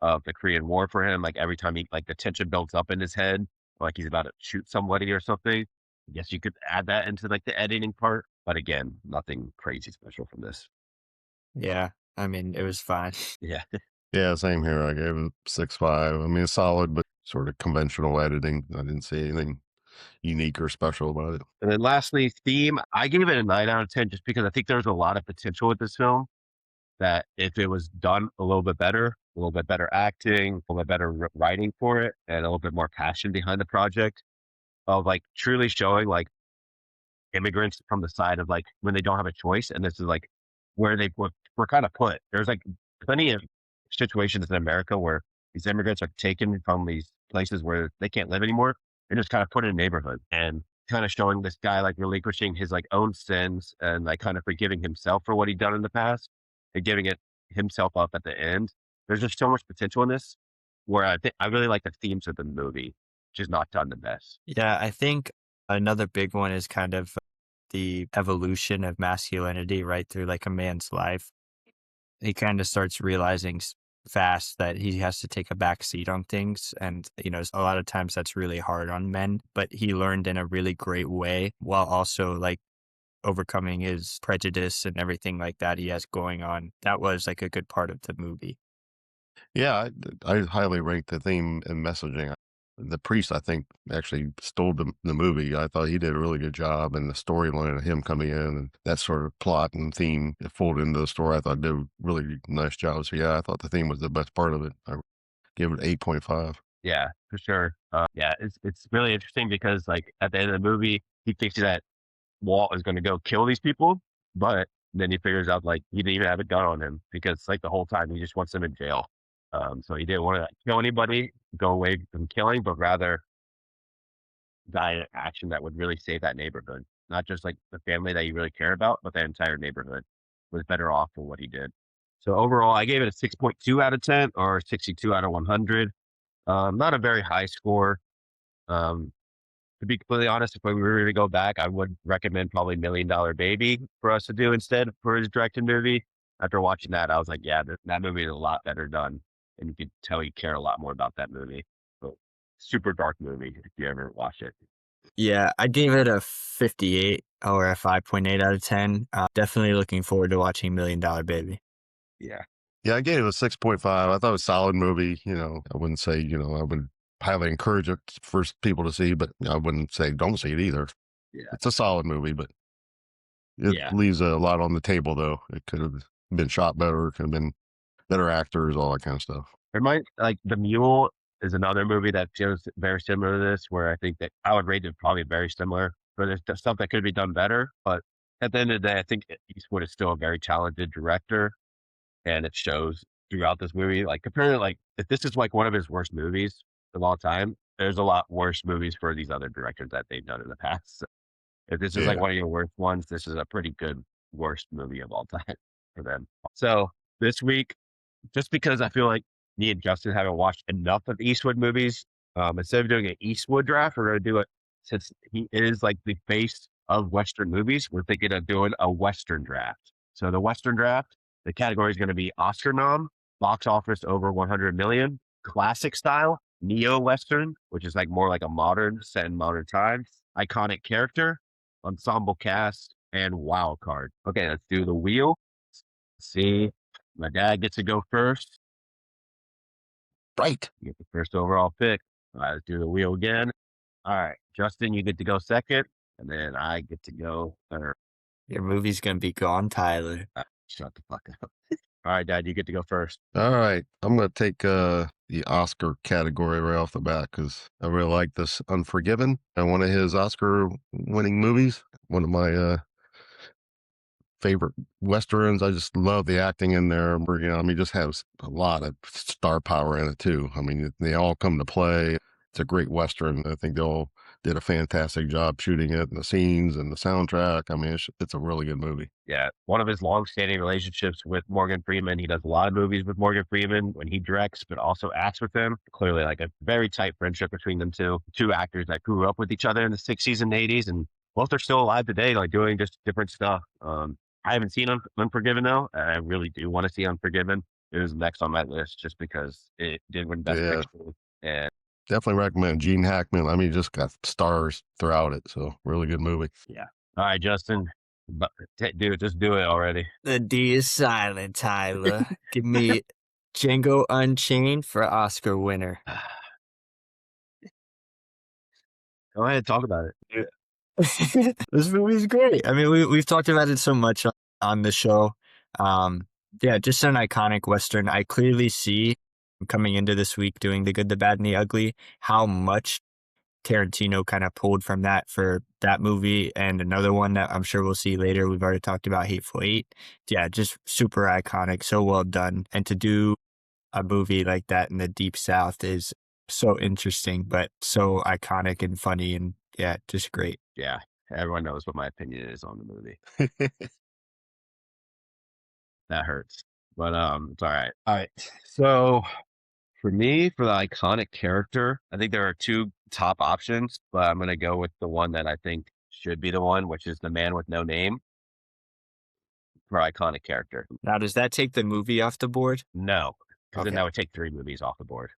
of the Korean War for him. Like every time he like the tension builds up in his head, like he's about to shoot somebody or something. I guess you could add that into like the editing part, but again, nothing crazy special from this. Yeah, I mean, it was fine. Yeah. Yeah, same here. I gave it 6.5. I mean, it's solid, but sort of conventional editing. I didn't see anything unique or special about it. And then lastly, theme, I gave it a 9 out of 10 just because I think there's a lot of potential with this film that if it was done a little bit better acting, a little bit better writing for it, and a little bit more passion behind the project of like truly showing like immigrants from the side of like when they don't have a choice. And this is like where were kind of put. There's like plenty of situations in America where these immigrants are taken from these places where they can't live anymore and just kind of put in a neighborhood and kind of showing this guy like relinquishing his like own sins and like kind of forgiving himself for what he'd done in the past and giving it himself up at the end. There's just so much potential in this where I think I really like the themes of the movie, which is not done the best. Yeah, I think another big one is kind of the evolution of masculinity right through like a man's life. He kind of starts realizing fast that he has to take a back seat on things. And, a lot of times that's really hard on men, but he learned in a really great way while also like overcoming his prejudice and everything like that he has going on. That was like a good part of the movie. Yeah, I highly rate the theme and messaging. The priest, I think, actually stole the movie. I thought he did a really good job, and the storyline of him coming in and that sort of plot and theme that folded into the story, I thought did a really nice job. So yeah, I thought the theme was the best part of it. I give it 8.5. Yeah, for sure. Yeah, it's really interesting because like at the end of the movie, he thinks that Walt is going to go kill these people, but then he figures out like he didn't even have a gun on him because like the whole time he just wants them in jail. So he didn't want to kill anybody, go away from killing, but rather die in action that would really save that neighborhood. Not just like the family that you really care about, but the entire neighborhood was better off for what he did. So overall, I gave it a 6.2 out of 10 or 62 out of 100. Not a very high score. Um, to be completely honest, if we were to go back, I would recommend probably Million Dollar Baby for us to do instead for his directed movie. After watching that, I was like, yeah, that movie is a lot better done. And you could tell you care a lot more about that movie. So, super dark movie if you ever watch it. Yeah, I gave it a 58 or a 5.8 out of 10. Definitely looking forward to watching Million Dollar Baby. Yeah. Yeah, I gave it a 6.5. I thought it was a solid movie. I wouldn't say, I would highly encourage it for people to see, but I wouldn't say don't see it either. Yeah. It's a solid movie, but it Yeah. leaves a lot on the table, though. It could have been shot better, could have been better actors, all that kind of stuff. Like The Mule is another movie that feels very similar to this, where I think that I would rate it probably very similar. But there's stuff that could be done better. But at the end of the day, I think Eastwood is still a very talented director, and it shows throughout this movie. Like comparing, like if this is like one of his worst movies of all time, there's a lot worse movies for these other directors that they've done in the past. So if this is like Yeah. one of your worst ones, this is a pretty good worst movie of all time for them. So this week, just because I feel like me and Justin haven't watched enough of Eastwood movies, instead of doing an Eastwood draft, we're going to do it since he is like the face of Western movies. We're thinking of doing a Western draft. So the Western draft, the category is going to be Oscar nom, box office over 100 million, classic style, neo Western, which is like more like a modern set in modern times, iconic character, ensemble cast, and wild card. Okay, let's do the wheel. See, my dad gets to go first. Right. You get the first overall pick. All right, let's do the wheel again. All right, Justin, you get to go second, and then I get to go third. Your movie's going to be gone, Tyler. Shut the fuck up. All right, Dad, you get to go first. All right. I'm going to take the Oscar category right off the bat because I really like this Unforgiven. And one of his Oscar winning movies. One of my favorite Westerns. I just love the acting in there. Just has a lot of star power in it too. I mean, they all come to play. It's a great Western. I think they all did a fantastic job shooting it and the scenes and the soundtrack. I mean, it's a really good movie. Yeah, one of his long-standing relationships with Morgan Freeman. He does a lot of movies with Morgan Freeman when he directs, but also acts with him. Clearly, like a very tight friendship between them two actors that grew up with each other in the 60s and 80s, and both are still alive today, like doing just different stuff. I haven't seen Unforgiven though. And I really do want to see Unforgiven. It was next on my list just because it did win Best Yeah. Picture. And Definitely recommend Gene Hackman. I mean, just got stars throughout it. So really good movie. yeah. All right, Justin, dude, just do it already. The D is silent, Tyler. Give me Django Unchained for Oscar winner. Go ahead, talk about it. This movie's great. I mean, we've talked about it so much on the show. Yeah, just an iconic Western. I clearly see coming into this week doing The Good, the Bad, and the Ugly, how much Tarantino kind of pulled from that for that movie and another one that I'm sure we'll see later. We've already talked about Hateful Eight. Yeah, just super iconic, so well done. And to do a movie like that in the Deep South is so interesting, but so iconic and funny and yeah, just great. Yeah, everyone knows what my opinion is on the movie. That hurts, but it's all right. All right, so for me, for the iconic character, I think there are two top options, but I'm gonna go with the one that I think should be the one, which is The Man with No Name for iconic character. Now, does that take the movie off the board? No, because then Okay. that would take 3 movies off the board.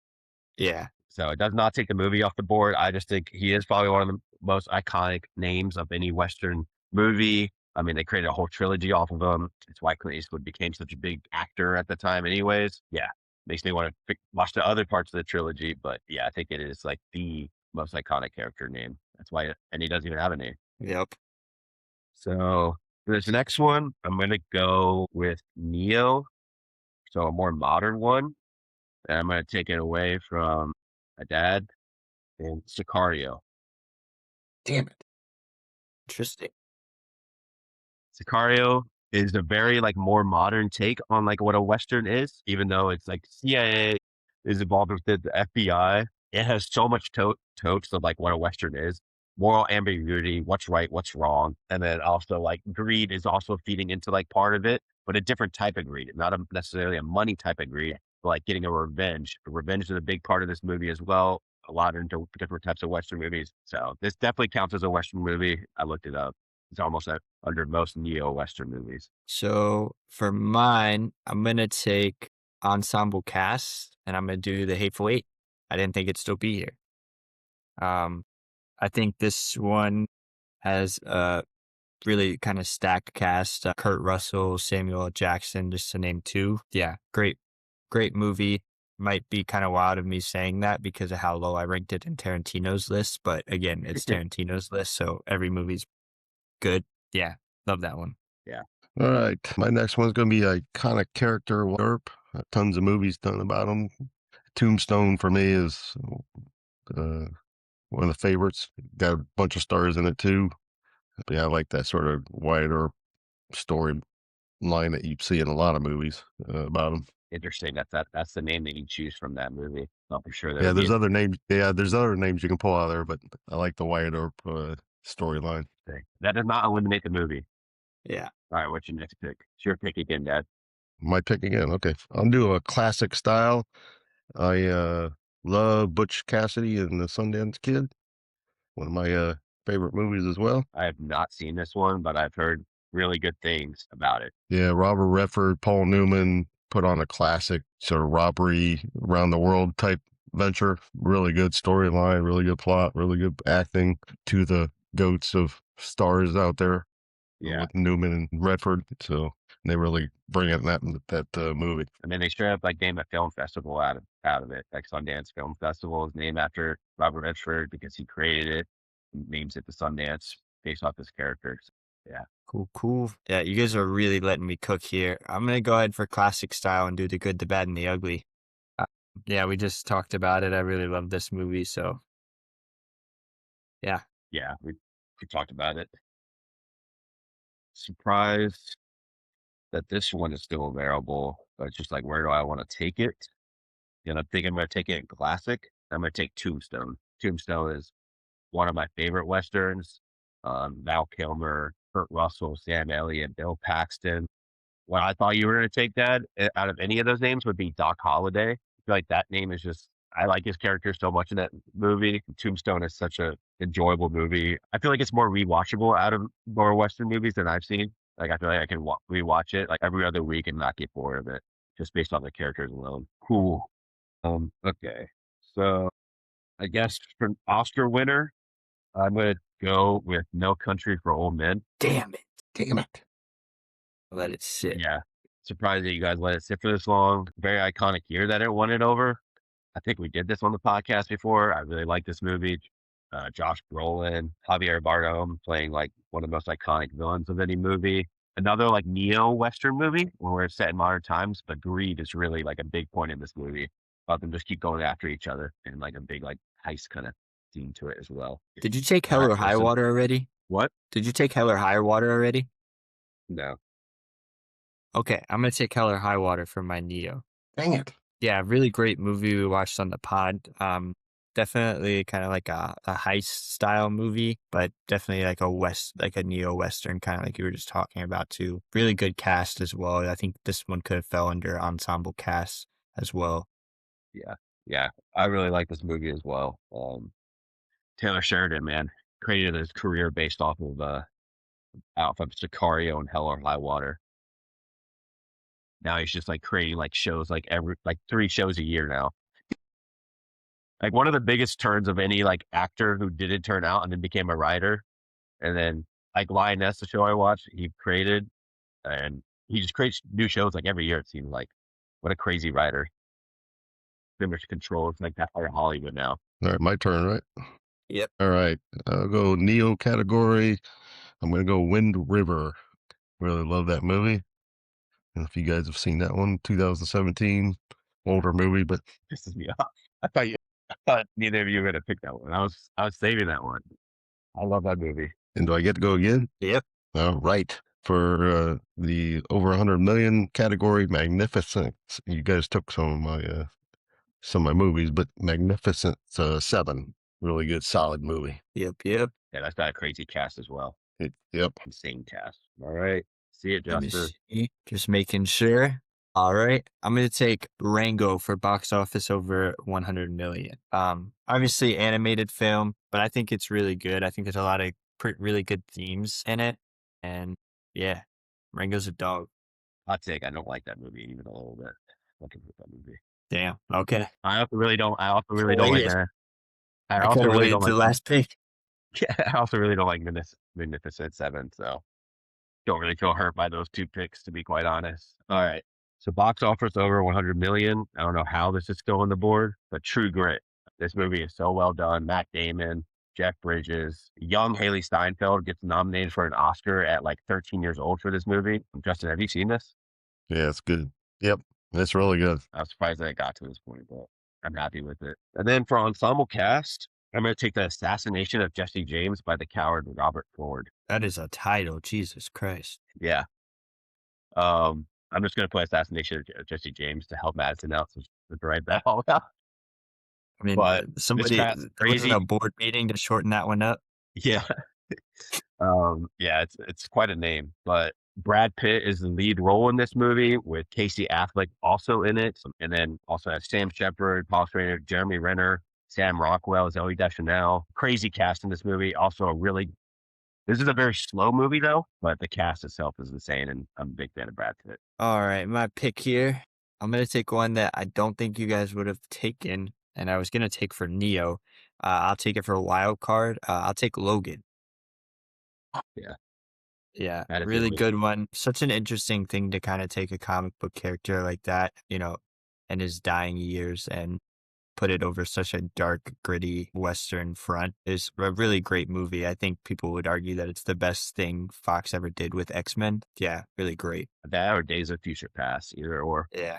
Yeah. So it does not take the movie off the board. I just think he is probably one of the most iconic names of any Western movie. I mean, they created a whole trilogy off of him. It's why Clint Eastwood became such a big actor at the time, anyways. Yeah, makes me want to watch the other parts of the trilogy. But yeah, I think it is like the most iconic character name. That's why, and he doesn't even have a name. Yep. So for this next one, I'm going to go with Neo. So a more modern one. And I'm going to take it away from my dad and Sicario. Damn it. Interesting. Sicario is a very like more modern take on like what a Western is, even though it's like CIA is involved with the FBI. It has so much totes of like what a Western is, moral ambiguity, what's right, what's wrong. And then also like greed is also feeding into like part of it, but a different type of greed, not necessarily a money type of greed, but like getting a revenge. Revenge is a big part of this movie as well. A lot into different types of Western movies. So this definitely counts as a Western movie. I looked it up. It's almost under most neo-Western movies. So for mine, I'm gonna take ensemble cast, and I'm gonna do The Hateful Eight. I didn't think it'd still be here. I think this one has a really kind of stacked cast. Kurt Russell, Samuel L. Jackson, just to name 2. Yeah, great movie. Might be kind of wild of me saying that because of how low I ranked it in Tarantino's list, but again, it's Tarantino's list, so every movie's good. Yeah, love that one. Yeah. All right. My next one's going to be iconic character. Derp. Tons of movies done about him. Tombstone for me is uh, one of the favorites. Got a bunch of stars in it too. But yeah, I like that sort of wider story line that you see in a lot of movies about him. Interesting. That's the name that you choose from that movie. Not for sure. Yeah, there's other names. Yeah, there's other names you can pull out there, but I like the Wyatt Earp storyline. That does not eliminate the movie. Yeah. All right, what's your next pick? It's your pick again, Dad. My pick again. Okay, I'll do a classic style. I love Butch Cassidy and the Sundance Kid. One of my favorite movies as well. I have not seen this one, but I've heard really good things about it. Yeah, Robert Redford, Paul Newman put on a classic sort of robbery around the world type venture. Really good storyline, really good plot, really good acting. To the goats of stars out there Yeah. with Newman and Redford. So they really bring it in that movie. I mean, they straight up like name a film festival out of it. Like Sundance Film Festival is named after Robert Redford because he created it. He names it the Sundance based off his characters. Yeah. Cool. Yeah, you guys are really letting me cook here. I'm gonna go ahead for classic style and do the good, the bad, and the ugly. Yeah, we just talked about it. I really love this movie, so yeah. Yeah, we talked about it. Surprised that this one is still available, but it's just like, where do I want to take it? And I'm thinking I'm going to take it in classic. I'm going to take Tombstone. Tombstone is one of my favorite Westerns. Val Kilmer, Kurt Russell, Sam Elliott, Bill Paxton. What I thought you were going to take, Dad, out of any of those names would be Doc Holliday. I feel like that name is just, I like his character so much in that movie. Tombstone is such a enjoyable movie. I feel like it's more rewatchable out of more Western movies than I've seen. Like, I feel like I can rewatch it like every other week and not get bored of it just based on the characters alone. Cool. Okay. So I guess for Oscar winner, I'm going to go with No Country for Old Men. Damn it. Damn it. Let it sit. Yeah. Surprised that you guys let it sit for this long. Very iconic year that it won it over. I think we did this on the podcast before. I really like this movie. Josh Brolin, Javier Bardem playing like one of the most iconic villains of any movie. Another like neo-Western movie where it's set in modern times, but greed is really like a big point in this movie. About them just keep going after each other and like a big like heist kind of theme to it as well. Did you take All Hell right, or High listen. Water already? What? Did you take Hell or High Water already? No. Okay, I'm gonna take Hell or High Water for my Neo. Dang it. Yeah, really great movie we watched on the pod. Definitely kind of like a heist style movie, but definitely like a neo-Western kind of like you were just talking about too. Really good cast as well. I think this one could have fell under ensemble cast as well. Yeah. I really like this movie as well. Taylor Sheridan, man, created his career based off of Sicario and Hell or High Water. Now he's just like creating like shows like every like 3 shows a year now. Like one of the biggest turns of any like actor who didn't turn out and then became a writer, and then like Lioness, the show I watched, he created, and he just creates new shows like every year. It seems like what a crazy writer. Pretty much controls like that part of Hollywood now. All right, my turn, right? Yep. All right, I'll go Neo category. I'm gonna go Wind River. Really love that movie. I don't know if you guys have seen that one, 2017, older movie, but Pisses me off. I thought neither of you were gonna pick that one. I was saving that one. I love that movie. and do I get to go again? Yep. All right. For the over 100 million category, Magnificent. You guys took some of my movies, but Magnificent 7, really good, solid movie. Yep. Yep. Yeah, that's got a crazy cast as well. Yep. Insane cast. All right. See it, Let me Justin. see. Just making sure. All right. I'm going to take Rango for box office over 100 million. Obviously animated film, but I think it's really good. I think there's a lot of really good themes in it. And yeah, Rango's a dog. Hot take. I don't like that movie even a little bit. Looking for that movie. Damn. Okay. I also really don't. I also really don't like Hilarious. that. I I also could have really waited don't to the like. last pick. Yeah, I also really don't like Magnificent Seven. So don't really feel hurt by those 2 picks, to be quite honest. All right. So box office over 100 million. I don't know how this is still on the board, but True Grit. This movie is so well done. Matt Damon, Jeff Bridges, young Haley Steinfeld gets nominated for an Oscar at like 13 years old for this movie. Justin, have you seen this? Yeah, it's good. Yep. It's really good. I was surprised that it got to this point, but I'm happy with it. And then for ensemble cast, I'm going to take The Assassination of Jesse James by the coward Robert Ford. That is a title. Jesus Christ. Yeah. I'm just going to put Assassination of Jesse James to help Madison out to write that all out. I mean, But somebody, cast there wasn't crazy. a board meeting to shorten that one up. Yeah. Yeah, it's quite a name, but Brad Pitt is the lead role in this movie with Casey Affleck also in it. And then also has Sam Shepard, Paul Schrader, Jeremy Renner, Sam Rockwell, Zoe Deschanel. Crazy cast in this movie. Also this is a very slow movie though, but the cast itself is insane, and I'm a big fan of Brad Pitt. All right, my pick here. I'm going to take one that I don't think you guys would have taken, and I was going to take for Neo. I'll take it for a wild card. I'll take Logan. Yeah. Yeah, That is really really good one. Such an interesting thing to kind of take a comic book character like that, in his dying years and put it over such a dark, gritty Western front. Is a really great movie. I think people would argue that it's the best thing Fox ever did with X-Men. Yeah, really great. that or Days of Future Past, either or. Yeah.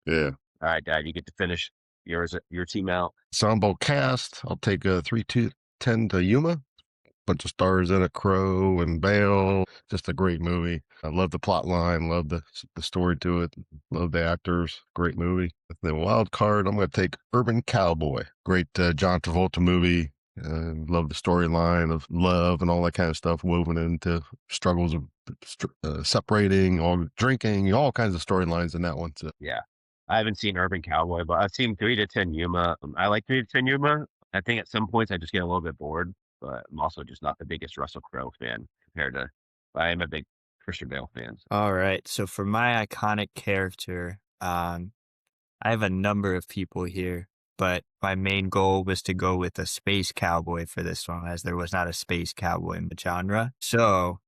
Yeah. All right, Dad, you get to finish your team out. Ensemble cast. I'll take 3-2-10 to Yuma. Bunch of stars in it, Crow and Bale. Just a great movie. I love the plot line, love the story to it, love the actors. Great movie. The wild card, I'm going to take Urban Cowboy. Great John Travolta movie. Love the storyline of love and all that kind of stuff woven into struggles of separating, all drinking, all kinds of storylines in that one. So. Yeah. I haven't seen Urban Cowboy, but I've seen 3 to 10 Yuma. I like 3 to 10 Yuma. I think at some points I just get a little bit bored, but I'm also just not the biggest Russell Crowe fan I am a big Christian Bale fan. So. All right. So for my iconic character, I have a number of people here, but my main goal was to go with a space cowboy for this one, as there was not a space cowboy in the genre. So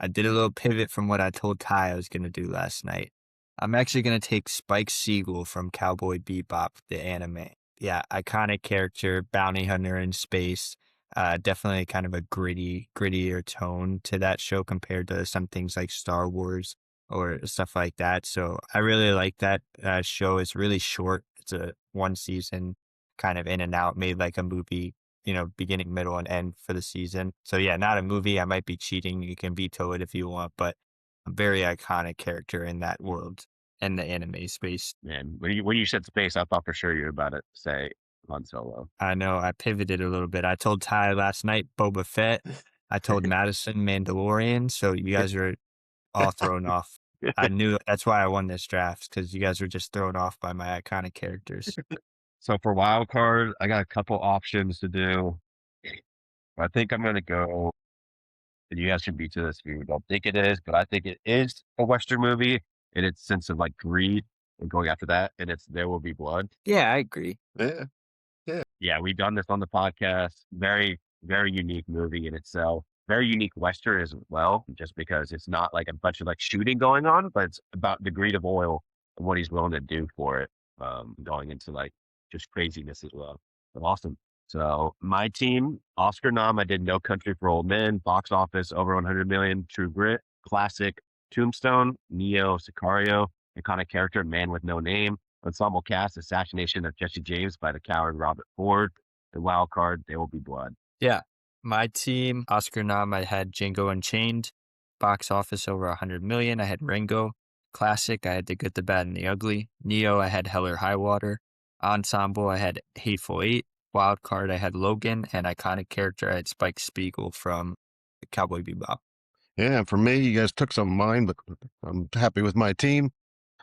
I did a little pivot from what I told Ty I was going to do last night. I'm actually going to take Spike Spiegel from Cowboy Bebop, the anime. Yeah, iconic character, bounty hunter in space. Definitely kind of a grittier tone to that show compared to some things like Star Wars or stuff like that. So I really like that show. It's really short. It's a 1 season, kind of in and out, made like a movie, beginning, middle, and end for the season. So yeah, not a movie. I might be cheating. You can veto it if you want, but a very iconic character in that world and the anime space. Man, when you said space, I thought for sure you were about to say Han Solo. I know I pivoted a little bit. I told Ty last night Boba Fett. I told Madison Mandalorian. So you guys are all thrown off. I knew that's why I won this draft, because you guys were just thrown off by my iconic characters. So for wild card, I got a couple options to do. I think I'm going to go, and you guys can beat to this if you don't think it is, but I think it is a Western movie. in its sense of like greed and going after that, and it's There Will Be Blood. Yeah, I agree. Yeah. Yeah, we've done this on the podcast. Very, very unique movie in itself. Very unique Western as well, just because it's not like a bunch of like shooting going on, but it's about the greed of oil and what he's willing to do for it. Going into like just craziness as well. But awesome. So my team, Oscar nom, I did No Country for Old Men, box office over 100 million, True Grit, classic, Tombstone, Neo, Sicario, iconic character, Man with No Name, ensemble cast, Assassination of Jesse James by the coward Robert Ford, the wild card, There Will Be Blood. Yeah. My team, Oscar nom, I had Django Unchained. Box office over 100 million. I had Ringo. Classic, I had The Good, the Bad, and the Ugly. Neo, I had Hell or High Water. Ensemble, I had Hateful Eight. Wild card, I had Logan. And iconic character, I had Spike Spiegel from Cowboy Bebop. Yeah, for me, you guys took some of mine, but I'm happy with my team.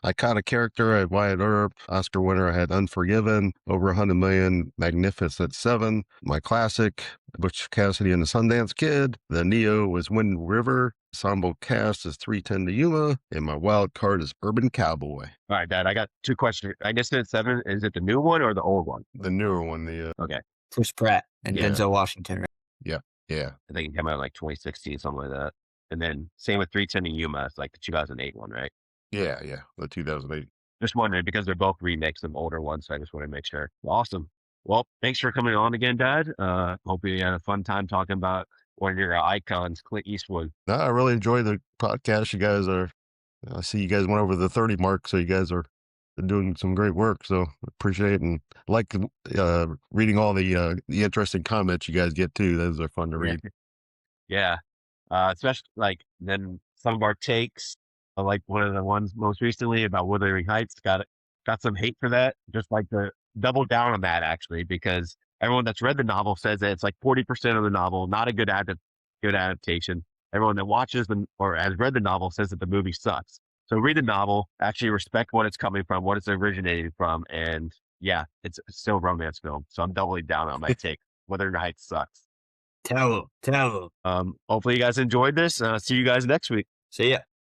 Iconic character, I had Wyatt Earp. Oscar winner, I had Unforgiven. Over 100 million, Magnificent Seven. My classic, Butch Cassidy and the Sundance Kid. The Neo was Wind River. Ensemble cast is 310 to Yuma. And my wild card is Urban Cowboy. All right, Dad, I got two questions. I guess it's 7. Is it the new one or the old one? The newer one, Okay. Chris Pratt and Yeah. Denzel Washington, right? yeah. I think it came out in like 2016, something like that. And then same with 310 to Yuma. It's like the 2008 one, right? Yeah, the 2008. Just wondering because they're both remakes of older ones. So I just want to make sure. Awesome. Well, thanks for coming on again, Dad. Hope you had a fun time talking about one of your icons, Clint Eastwood. No, I really enjoy the podcast. You guys I see you guys went over the 30 mark, so you guys are doing some great work. So appreciate it, and like reading all the interesting comments you guys get too. Those are fun to read. Yeah. Especially like then some of our takes, like one of the ones most recently about Wuthering Heights got some hate for that. Just like to double down on that actually, because everyone that's read the novel says that it's like 40% of the novel, not a good adaptation. Everyone that watches or has read the novel says that the movie sucks. So read the novel, actually respect what it's coming from, what it's originating from, and yeah, it's still a romance film. So I'm doubly down on my take. Wuthering Heights sucks. Tell. Hopefully you guys enjoyed this. See you guys next week. See ya.